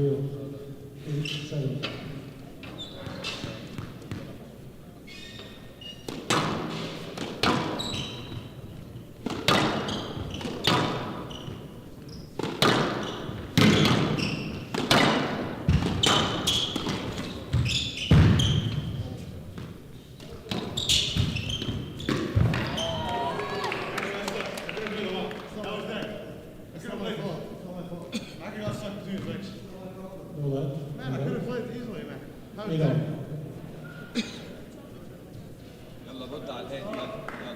087. No left. Man, I could have played easily, man. How was 8 that? all. يلا رد على الهادي يلا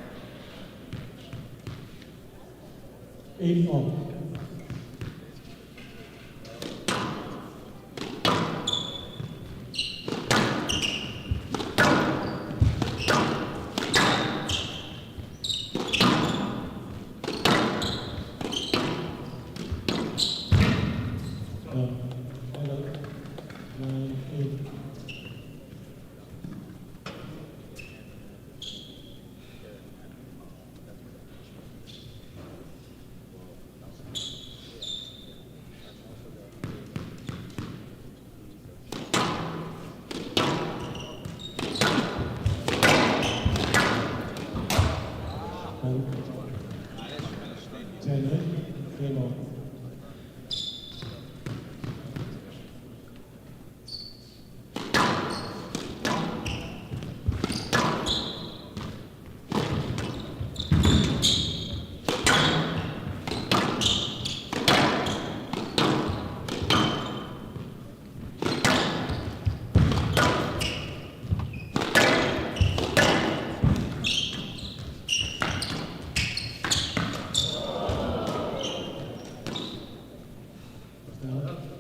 8 all. Hello. 9, 8. معلش تاني 10 game on.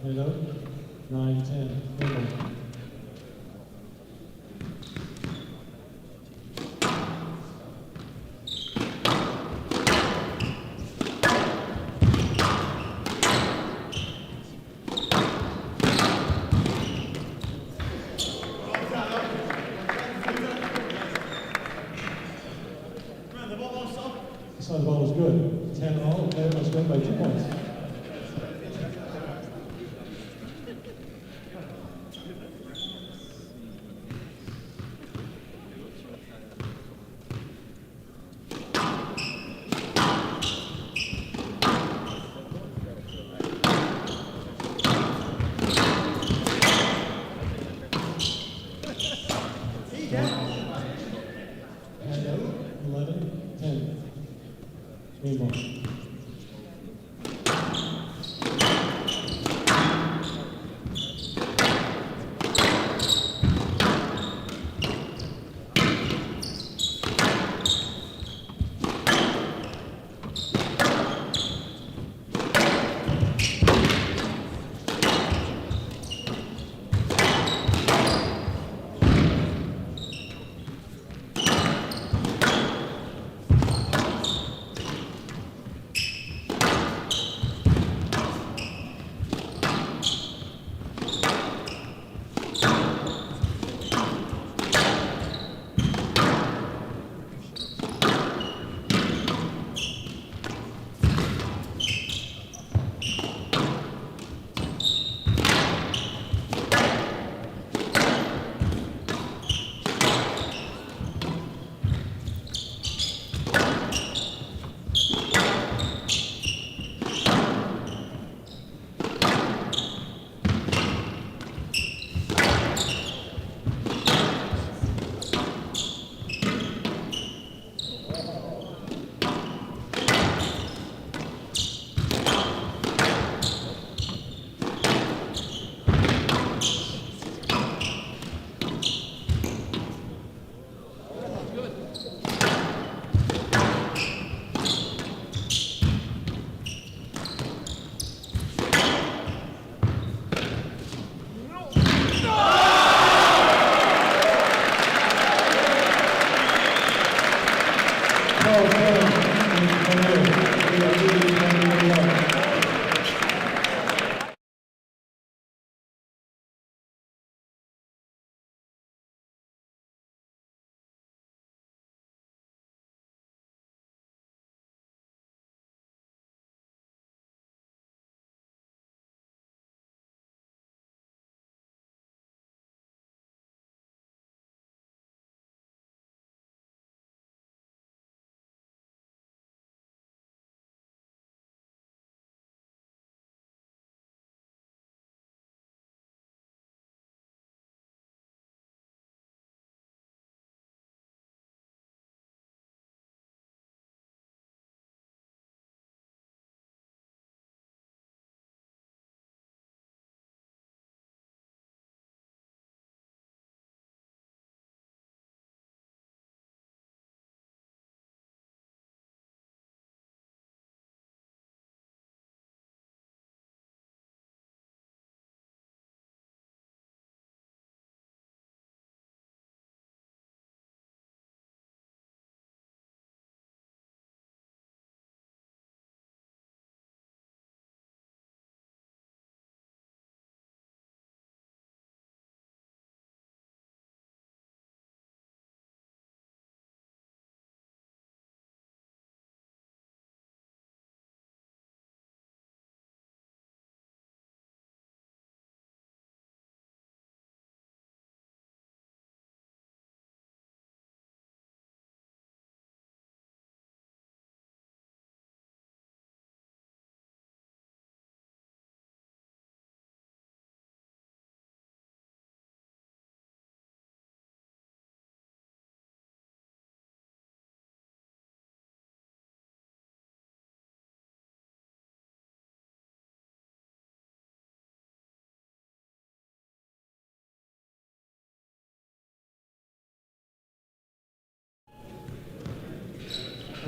Hello. 9, 10. Game on. Man, the ball was so. So the ball was good. 10 all. Okay, let's win by 2 points. Handout, 11, 10. Game on.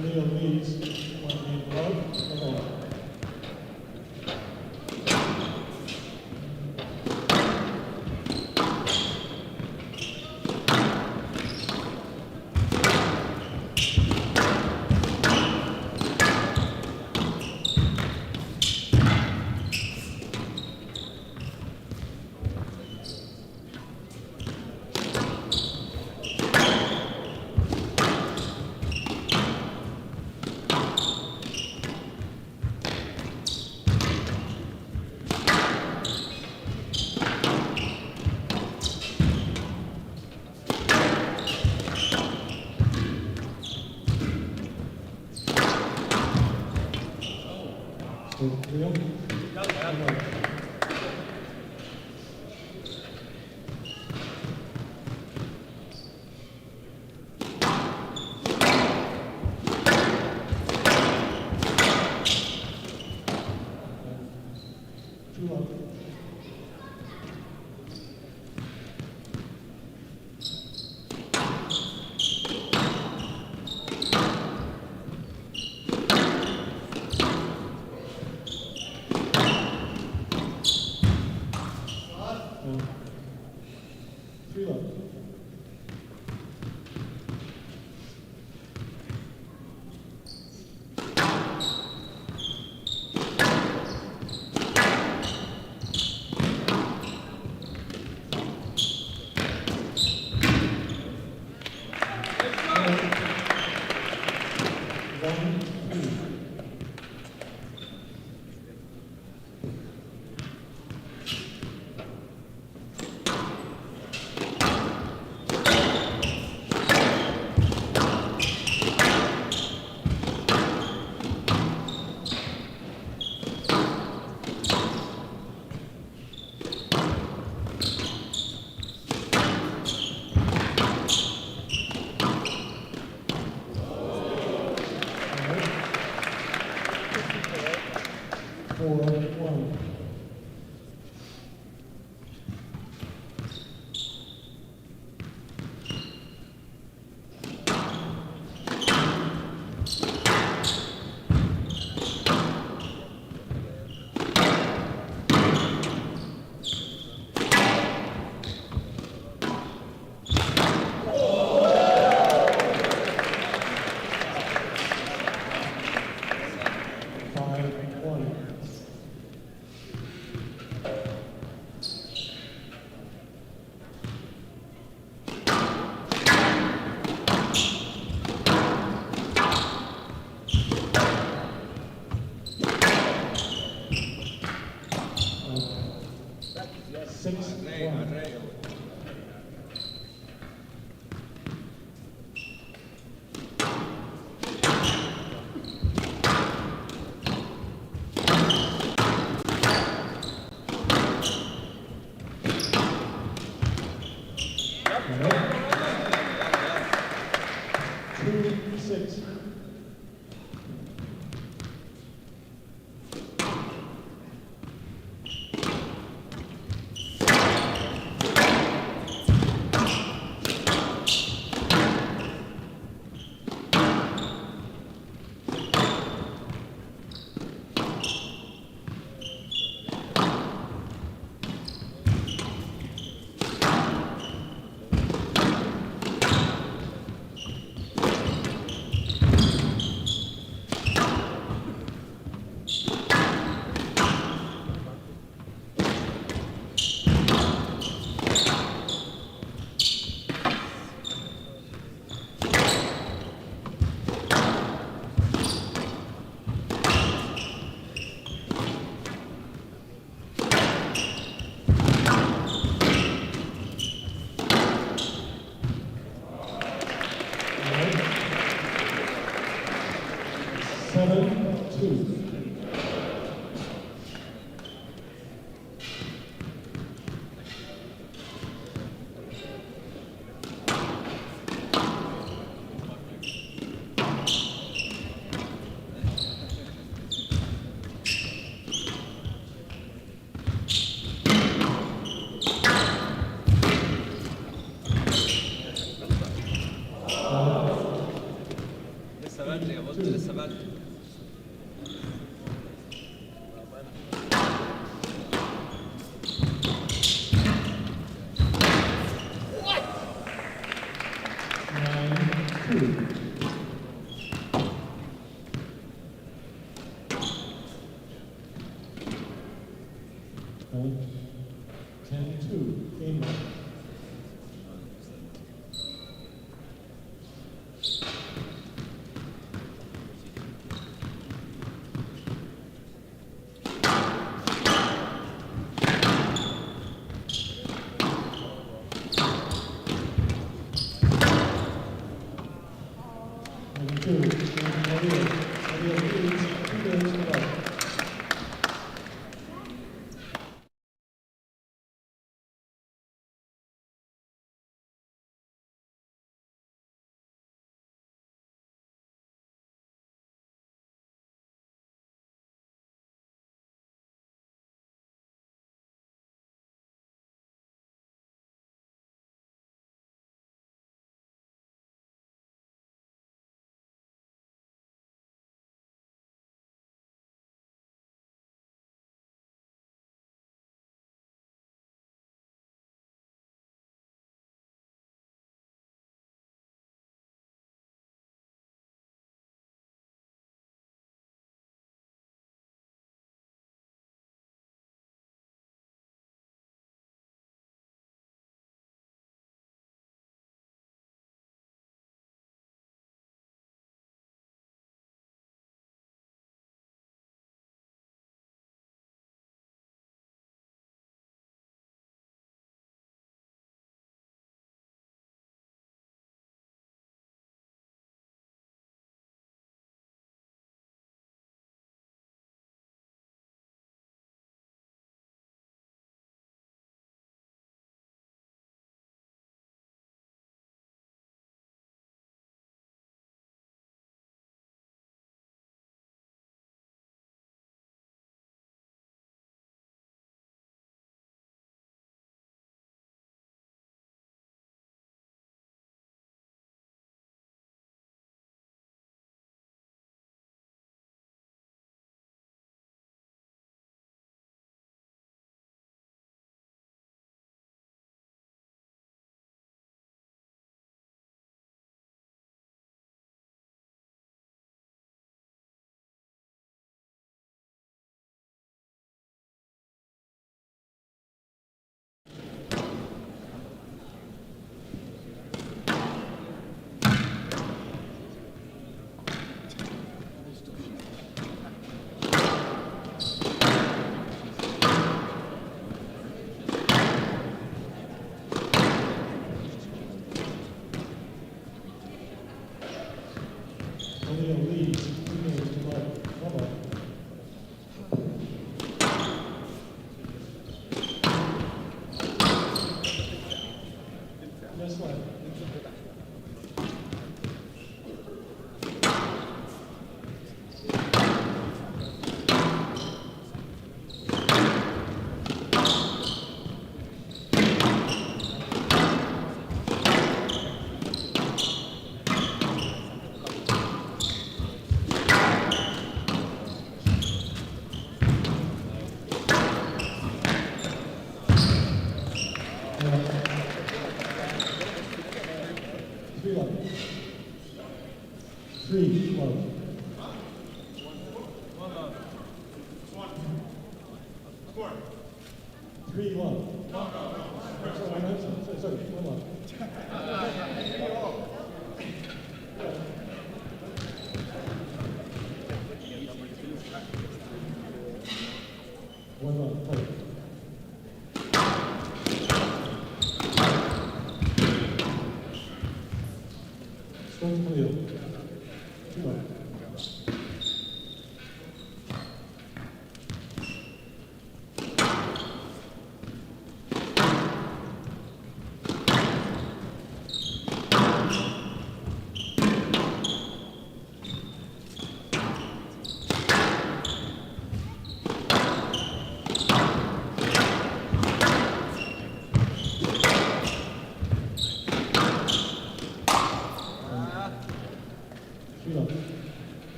Leo leads, one game love, alone. Leo? Two love. Three love. One, two. Four, one. Five, one. Six, one. Two, six. Point. 10-2. Game one.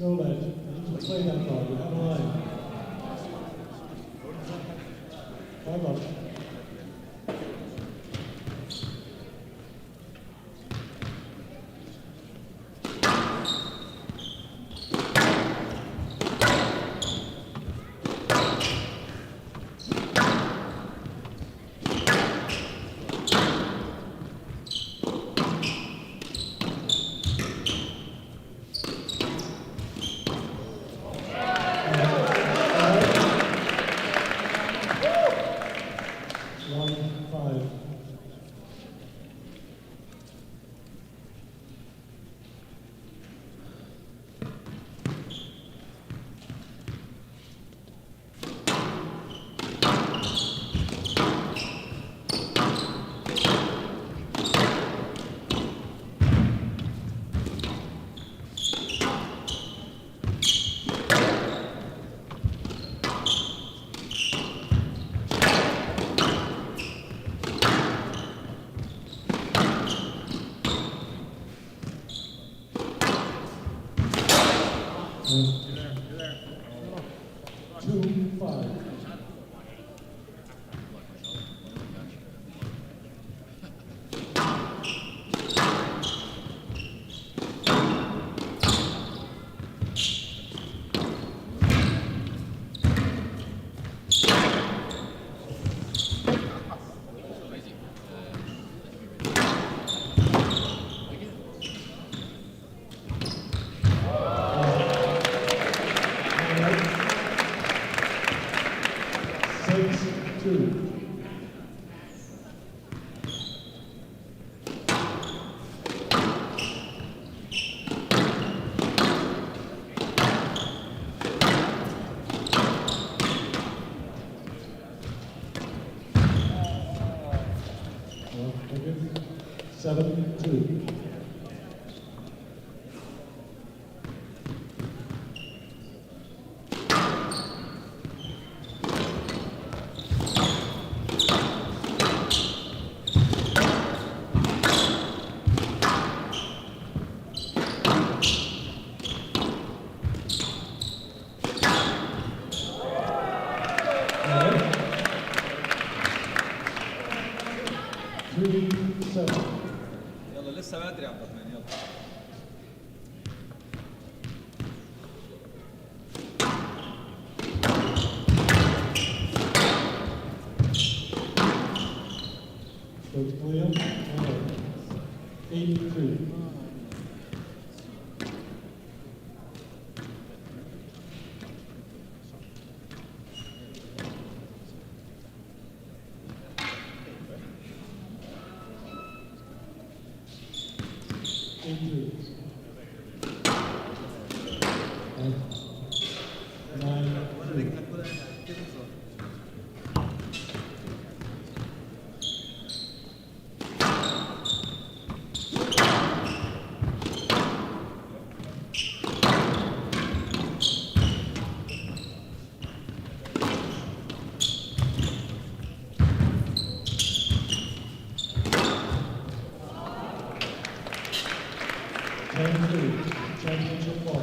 No ledge. You need to play that ball. You have a line. 5 up. يلا لسه بدري يا عبد الرحمن يلا. Coach William, 83. Championship ball.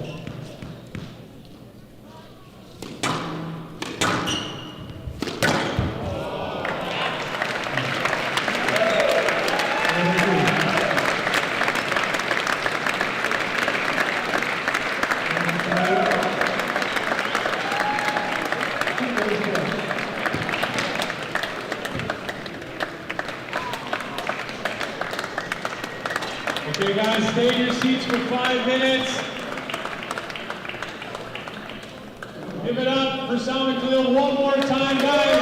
Okay, guys, stay in your seats for 5 minutes. Give it up for Salman Khalil one more time, guys.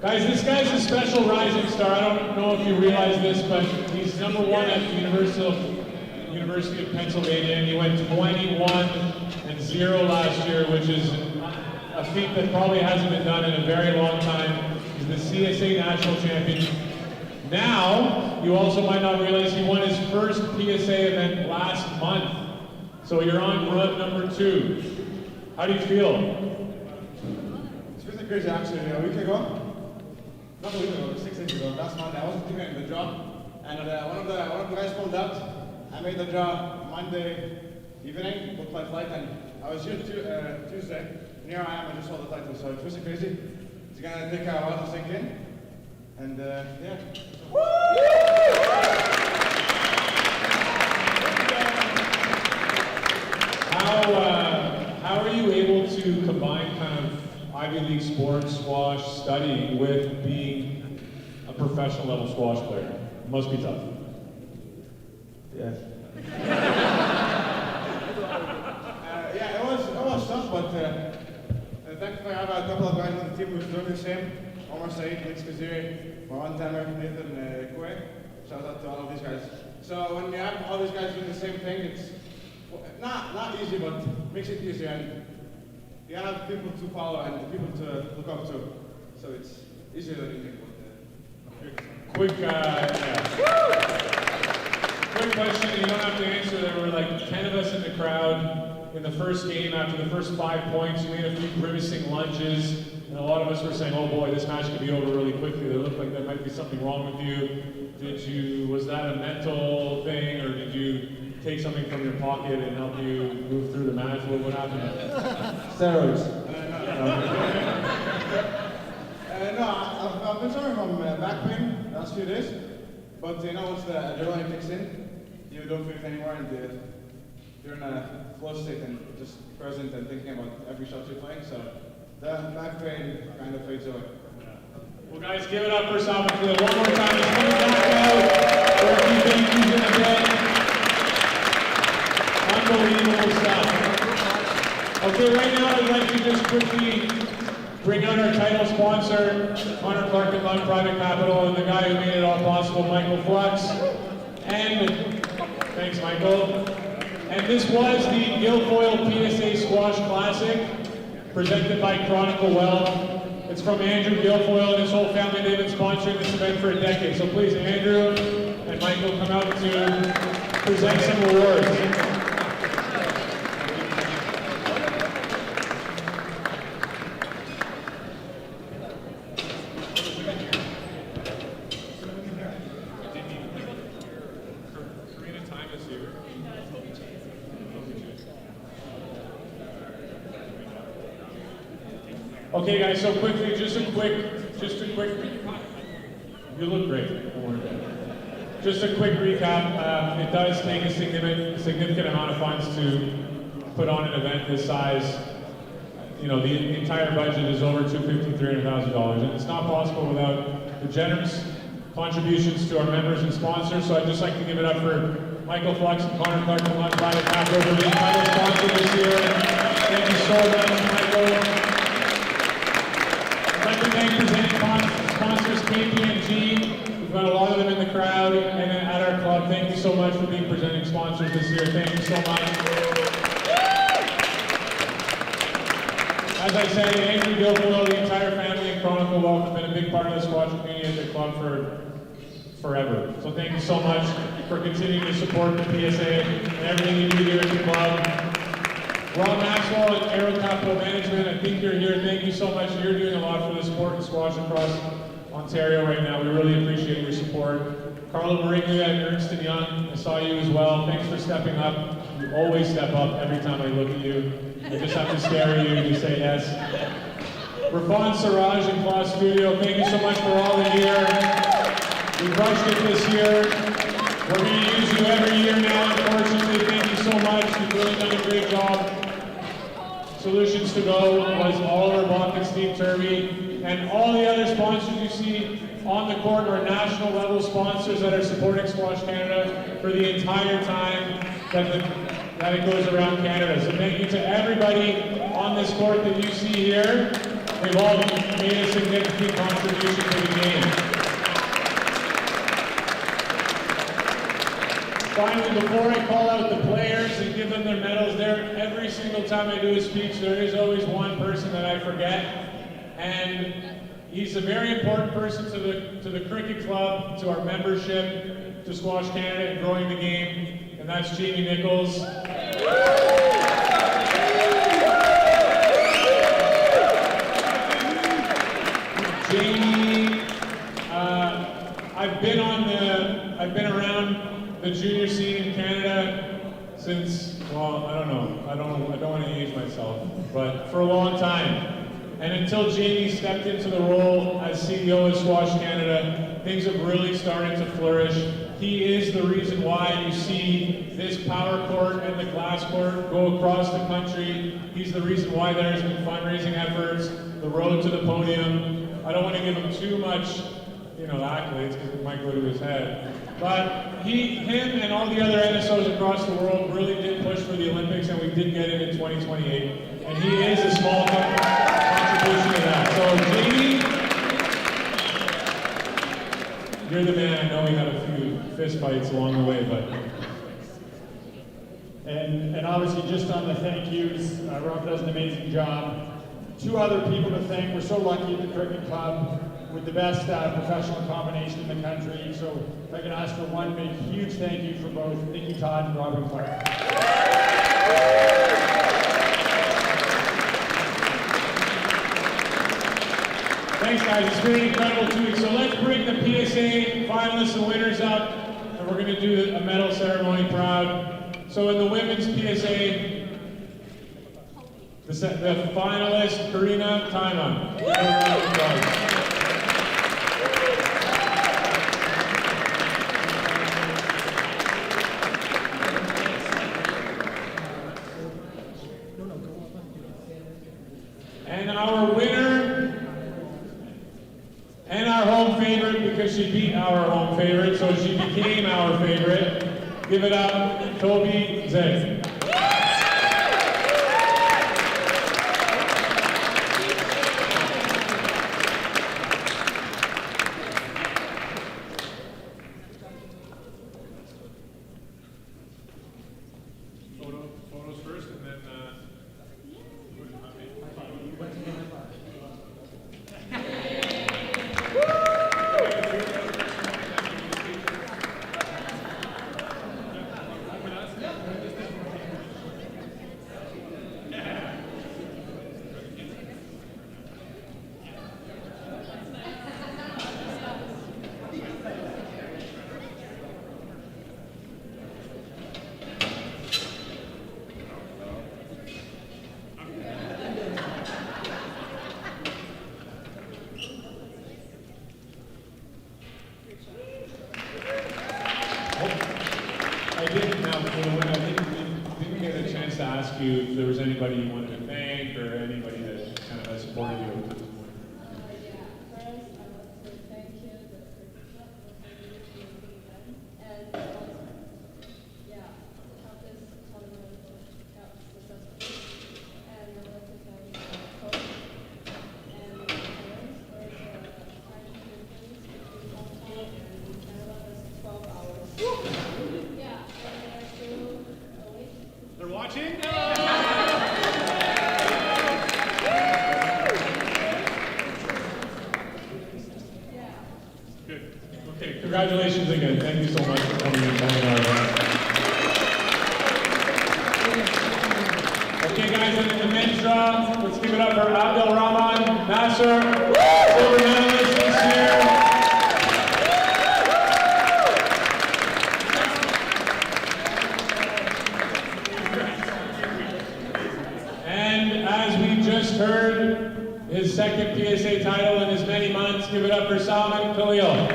Guys, this guy's a special rising star. I don't know if you realize this, but he's #1 at the University of Pennsylvania, and he went 21-0 last year, which is a feat that probably hasn't been done in a very long time. He's the CSA national champion. Now, you also might not realize he won his first PSA event last month. So you're on run number 2. How do you feel? It's really crazy actually. A week ago, not a week ago, 6 days ago, last Monday, I wasn't even in the draw. And one of the guys pulled out. I made the draw Monday evening, booked my flight, and I was here Tuesday. And here I am, I just saw the title, so it's really crazy. It's gonna take a while to sink in. And yeah. How are you able to combine kind of Ivy League sports, squash, studying with being a professional level squash player? It must be tough. Yeah. Yeah, it was tough, but thankfully I have a couple of guys on the team who's doing the same. Omar Said, Nick Skaziri, Marwan Tamer, Nathan Koué. Shout out to all of these guys. So when you have all these guys doing the same thing, it's not easy, but makes it easier. And you have people to follow and people to look up to. So it's easier than you think. Quick question, you don't have to answer. There were like 10 of us in the crowd in the first game. After the first 5 points, you made a few grimacing lunges. And a lot of us were saying, oh boy, this match could be over really quickly. There looked like there might be something wrong with you. Was that a mental thing, or did you take something from your pocket and help you move through the match? What happened? Steroids. No, I've been suffering from back pain the last few days. But you know, once the adrenaline kicks in, you don't feel it anymore, and you're in a flow state and just present and thinking about every shot you're playing. So the back pain kind of fades away. Well, guys, give it up for Salvador one more time. He's coming back out for a few things he's in a bit. Unbelievable stuff. Okay, right now I'd like to just quickly bring out our title sponsor, Connor Clark and Lund Private Capital, and the guy who made it all possible, Michael Flux. And thanks, Michael. And this was the Guilfoyle PSA Squash Classic, presented by Chronicle Wealth. It's from Andrew Guilfoyle and his whole family. They've been sponsoring this event for a decade. So please, Andrew and Michael, come out to present some awards. Okay, guys, so quickly, just a quick, you look great, don't worry about it. Just a quick recap, it does take a significant amount of funds to put on an event this size. You know, the entire budget is over $250,000, $300,000, and it's not possible without the generous contributions to our members and sponsors, so I'd just like to give it up for Michael Flux and Connor Clark from Lund Private Capital for being title sponsor this year. Thank you so much, Michael. I'd like to thank presenting sponsors KPMG. We've got a lot of them in the crowd and at our club. Thank you so much for being presenting sponsors this year. Thank you so much. As I said, Andrew Guilfoyle, the entire family and Chronicle Wealth have been a big part of the squash community at the club for forever. So thank you so much for continuing to support the PSA and everything you do here at the club. Rob Maxwell at Aero Capital Management, I think you're here. Thank you so much. You're doing a lot for the sport and squash across Ontario right now. We really appreciate your support. Carlo Mariglia at Ernst & Young, I saw you as well. Thanks for stepping up. You always step up every time I look at you. I just have to stare at you and you say yes. Rafan Siraj and Claw Studio, thank you so much for all the year. We crushed it this year. We're going to use you every year now, unfortunately. Thank you so much. You've really done a great job. Solutions to Go was Oliver Bach and Steve Turvey, and all the other sponsors you see on the court are national level sponsors that are supporting Squash Canada for the entire time that it goes around Canada. So thank you to everybody on this court that you see here. They've all made a significant contribution to the game. Finally, before I call out the players and give them their medals, every single time I do a speech, there is always one person that I forget. And He's a very important person to the cricket club, to our membership, to Squash Canada and growing the game, and that's Jamie Nichols. Jamie, I've been around the junior scene in Canada since, well, I don't want to age myself, but for a long time. And until Jamie stepped into the role as CEO of Squash Canada, things have really started to flourish. He is the reason why you see this power court and the glass court go across the country. He's the reason why there's been fundraising efforts, the road to the podium. I don't want to give him too much, accolades because it might go to his head. But him and all the other NSOs across the world really did push for the Olympics, and we did get it in 2028. And he is a small contribution to that. So Jamie, you're the man. I know we had a few fist fights along the way, but. And obviously, just on the thank yous, Rob does an amazing job. Two other people to thank. We're so lucky at the Cricket Club with the best professional combination in the country. So if I can ask for one big, huge thank you for both Nikki Todd and Robin Clark. Thanks, guys. It's been an incredible 2 weeks. So let's bring the PSA finalists and winners up, and we're going to do a medal ceremony proud. So in the women's PSA, the finalist, Karina Taima. Give her a round of applause. And our winner, and our home favorite, because she beat our home favorite, so she became our favorite. Give it up, Toby Zay. Photos first, and then didn't get a chance to ask you if there was anybody you wanted to thank or anybody that kind of has supported you up to this point. First, I want to thank you, the Cricket Club, for having me and help this tournament out successfully. And I want to thank coach and parents. There's a time difference between Hong Kong and Canada. That's 12 hours. Yeah, and they're still awake. They're watching? Good. Okay, congratulations again. Thank you so much for coming and coming our event. Okay, guys, and in the men's draw, let's give it up for Abdel Rahman Nasser, silver medalist this year. And as we just heard, his second PSA title in as many months, give it up for Salman Khalil.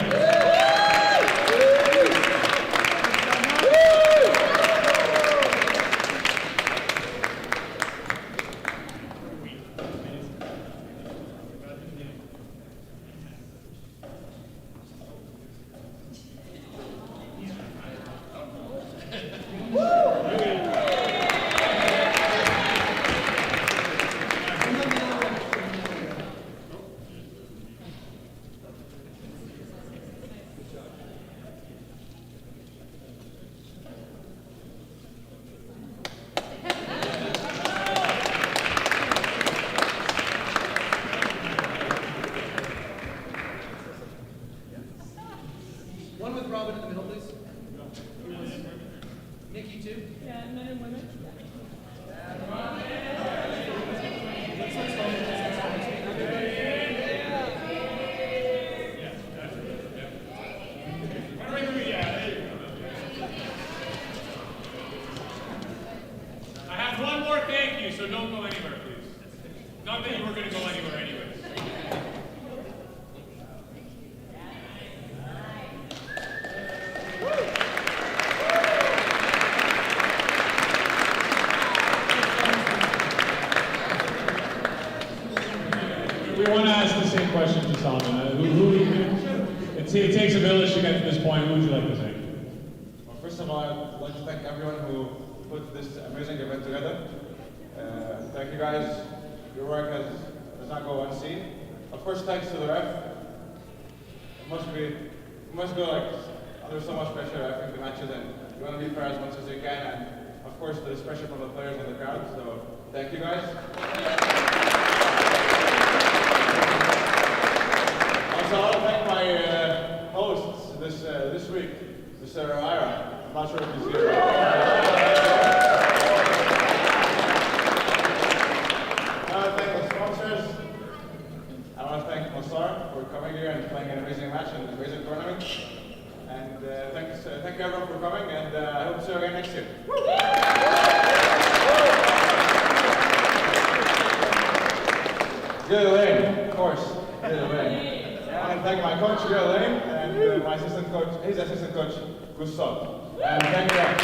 One with Robin in the middle, please. It was Nikki too. Yeah, men and women. I have one more thank you, so don't go anywhere, please. Not that you were going to go anywhere anyways. We want to ask the same question to Solomon. It takes a village to get to this point. Who would you like to thank? Well, first of all, I'd like to thank everyone who put this amazing event together. Thank you guys. Your work does not go unseen. Of course, thanks to the ref. It must go like under so much pressure. I think the matches, and you want to be fair as much as you can. And of course, there's pressure from the players and the crowd. So thank you guys. Also, I want to thank my hosts this week, Mr. Ira. I'm not sure if he's here. I want to thank the sponsors. I want to thank Masar for coming here and playing an amazing match and an amazing tournament. And thank you everyone for coming, and I hope to see you again next year. Good Elaine, of course. Good Elaine. I want to thank my coach, Gil Lane, and my assistant coach, his assistant coach, Gustav. And thank you guys.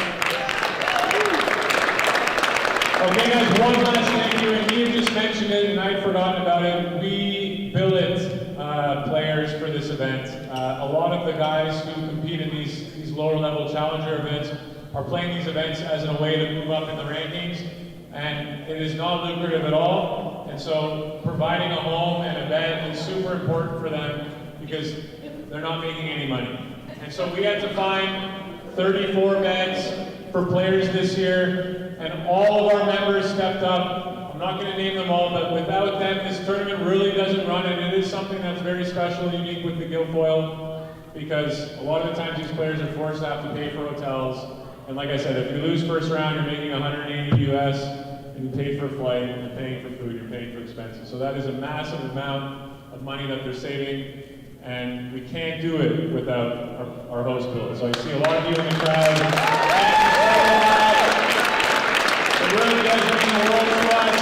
Okay, guys, one last thank you. And you just mentioned it, and I'd forgotten about it. We billet players for this event. A lot of the guys who compete in these lower-level challenger events are playing these events as a way to move up in the rankings, and it is not lucrative at all. And so providing a home and a bed is super important for them because they're not making any money. And so we had to find 34 beds for players this year, and all of our members stepped up. I'm not going to name them all, but without them, this tournament really doesn't run, and it is something that's very special and unique with the Guilfoyle, because a lot of the times these players are forced to have to pay for hotels. And like I said, if you lose first round, you're making 180 US, and you paid for flight, you're paying for food, you're paying for expenses. So that is a massive amount of money that they're saving, and we can't do it without our host bill. So I see a lot of you in the crowd. It really does mean the world to us.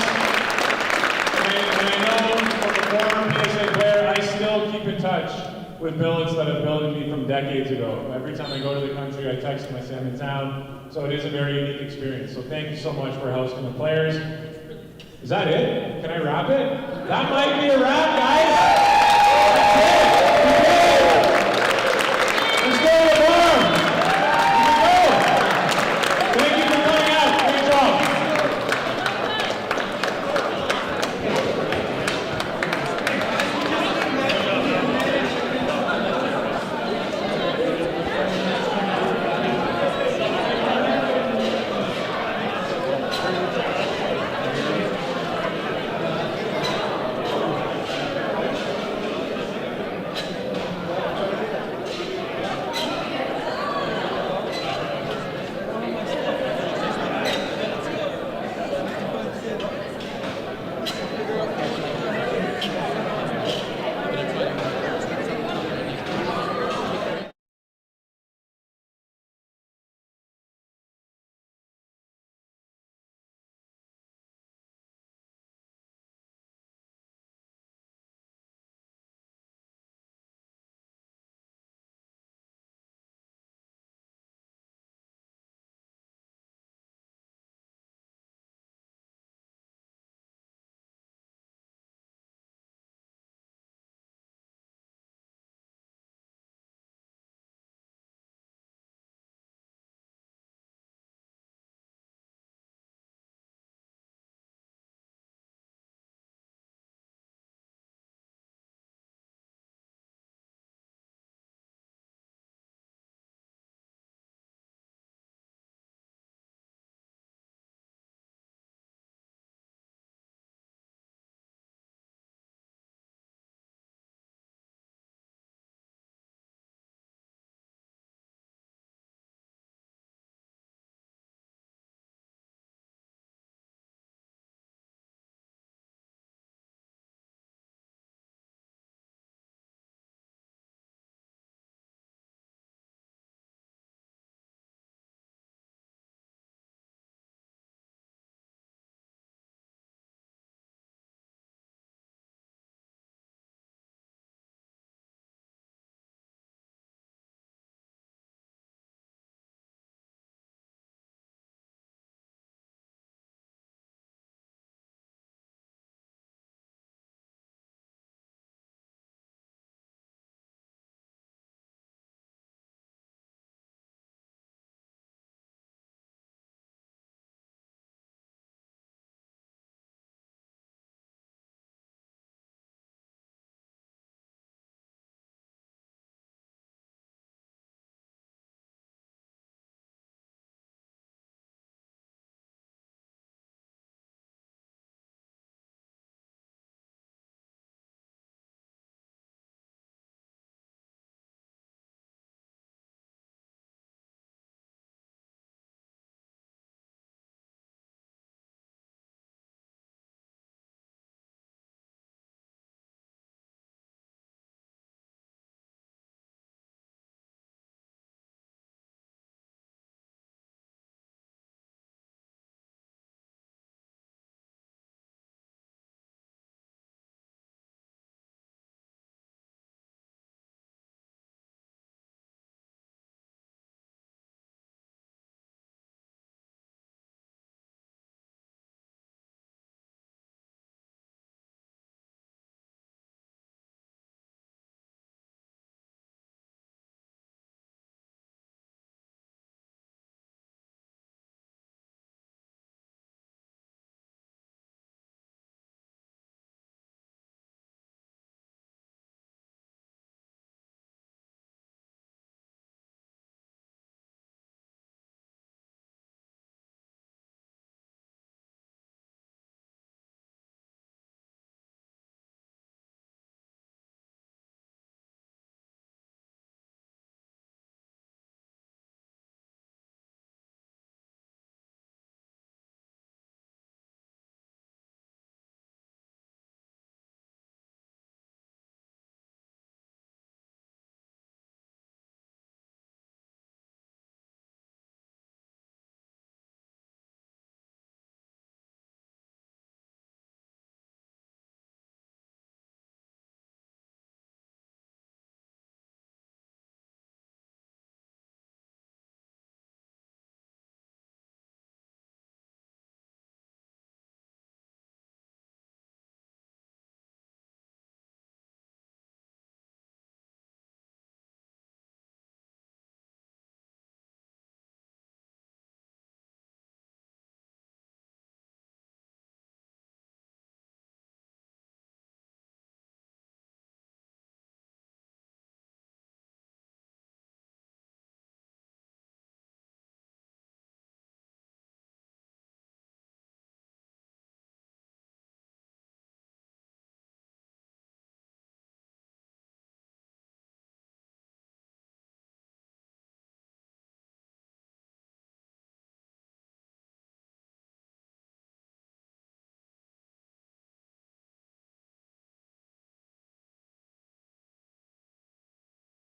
And I know from a former PSA player, I still keep in touch with billets that have billeted me from decades ago. Every time I go to the country, I text them, I say I'm in town. So it is a very unique experience. So thank you so much for hosting the players. Is that it? Can I wrap it? That might be a wrap, guys.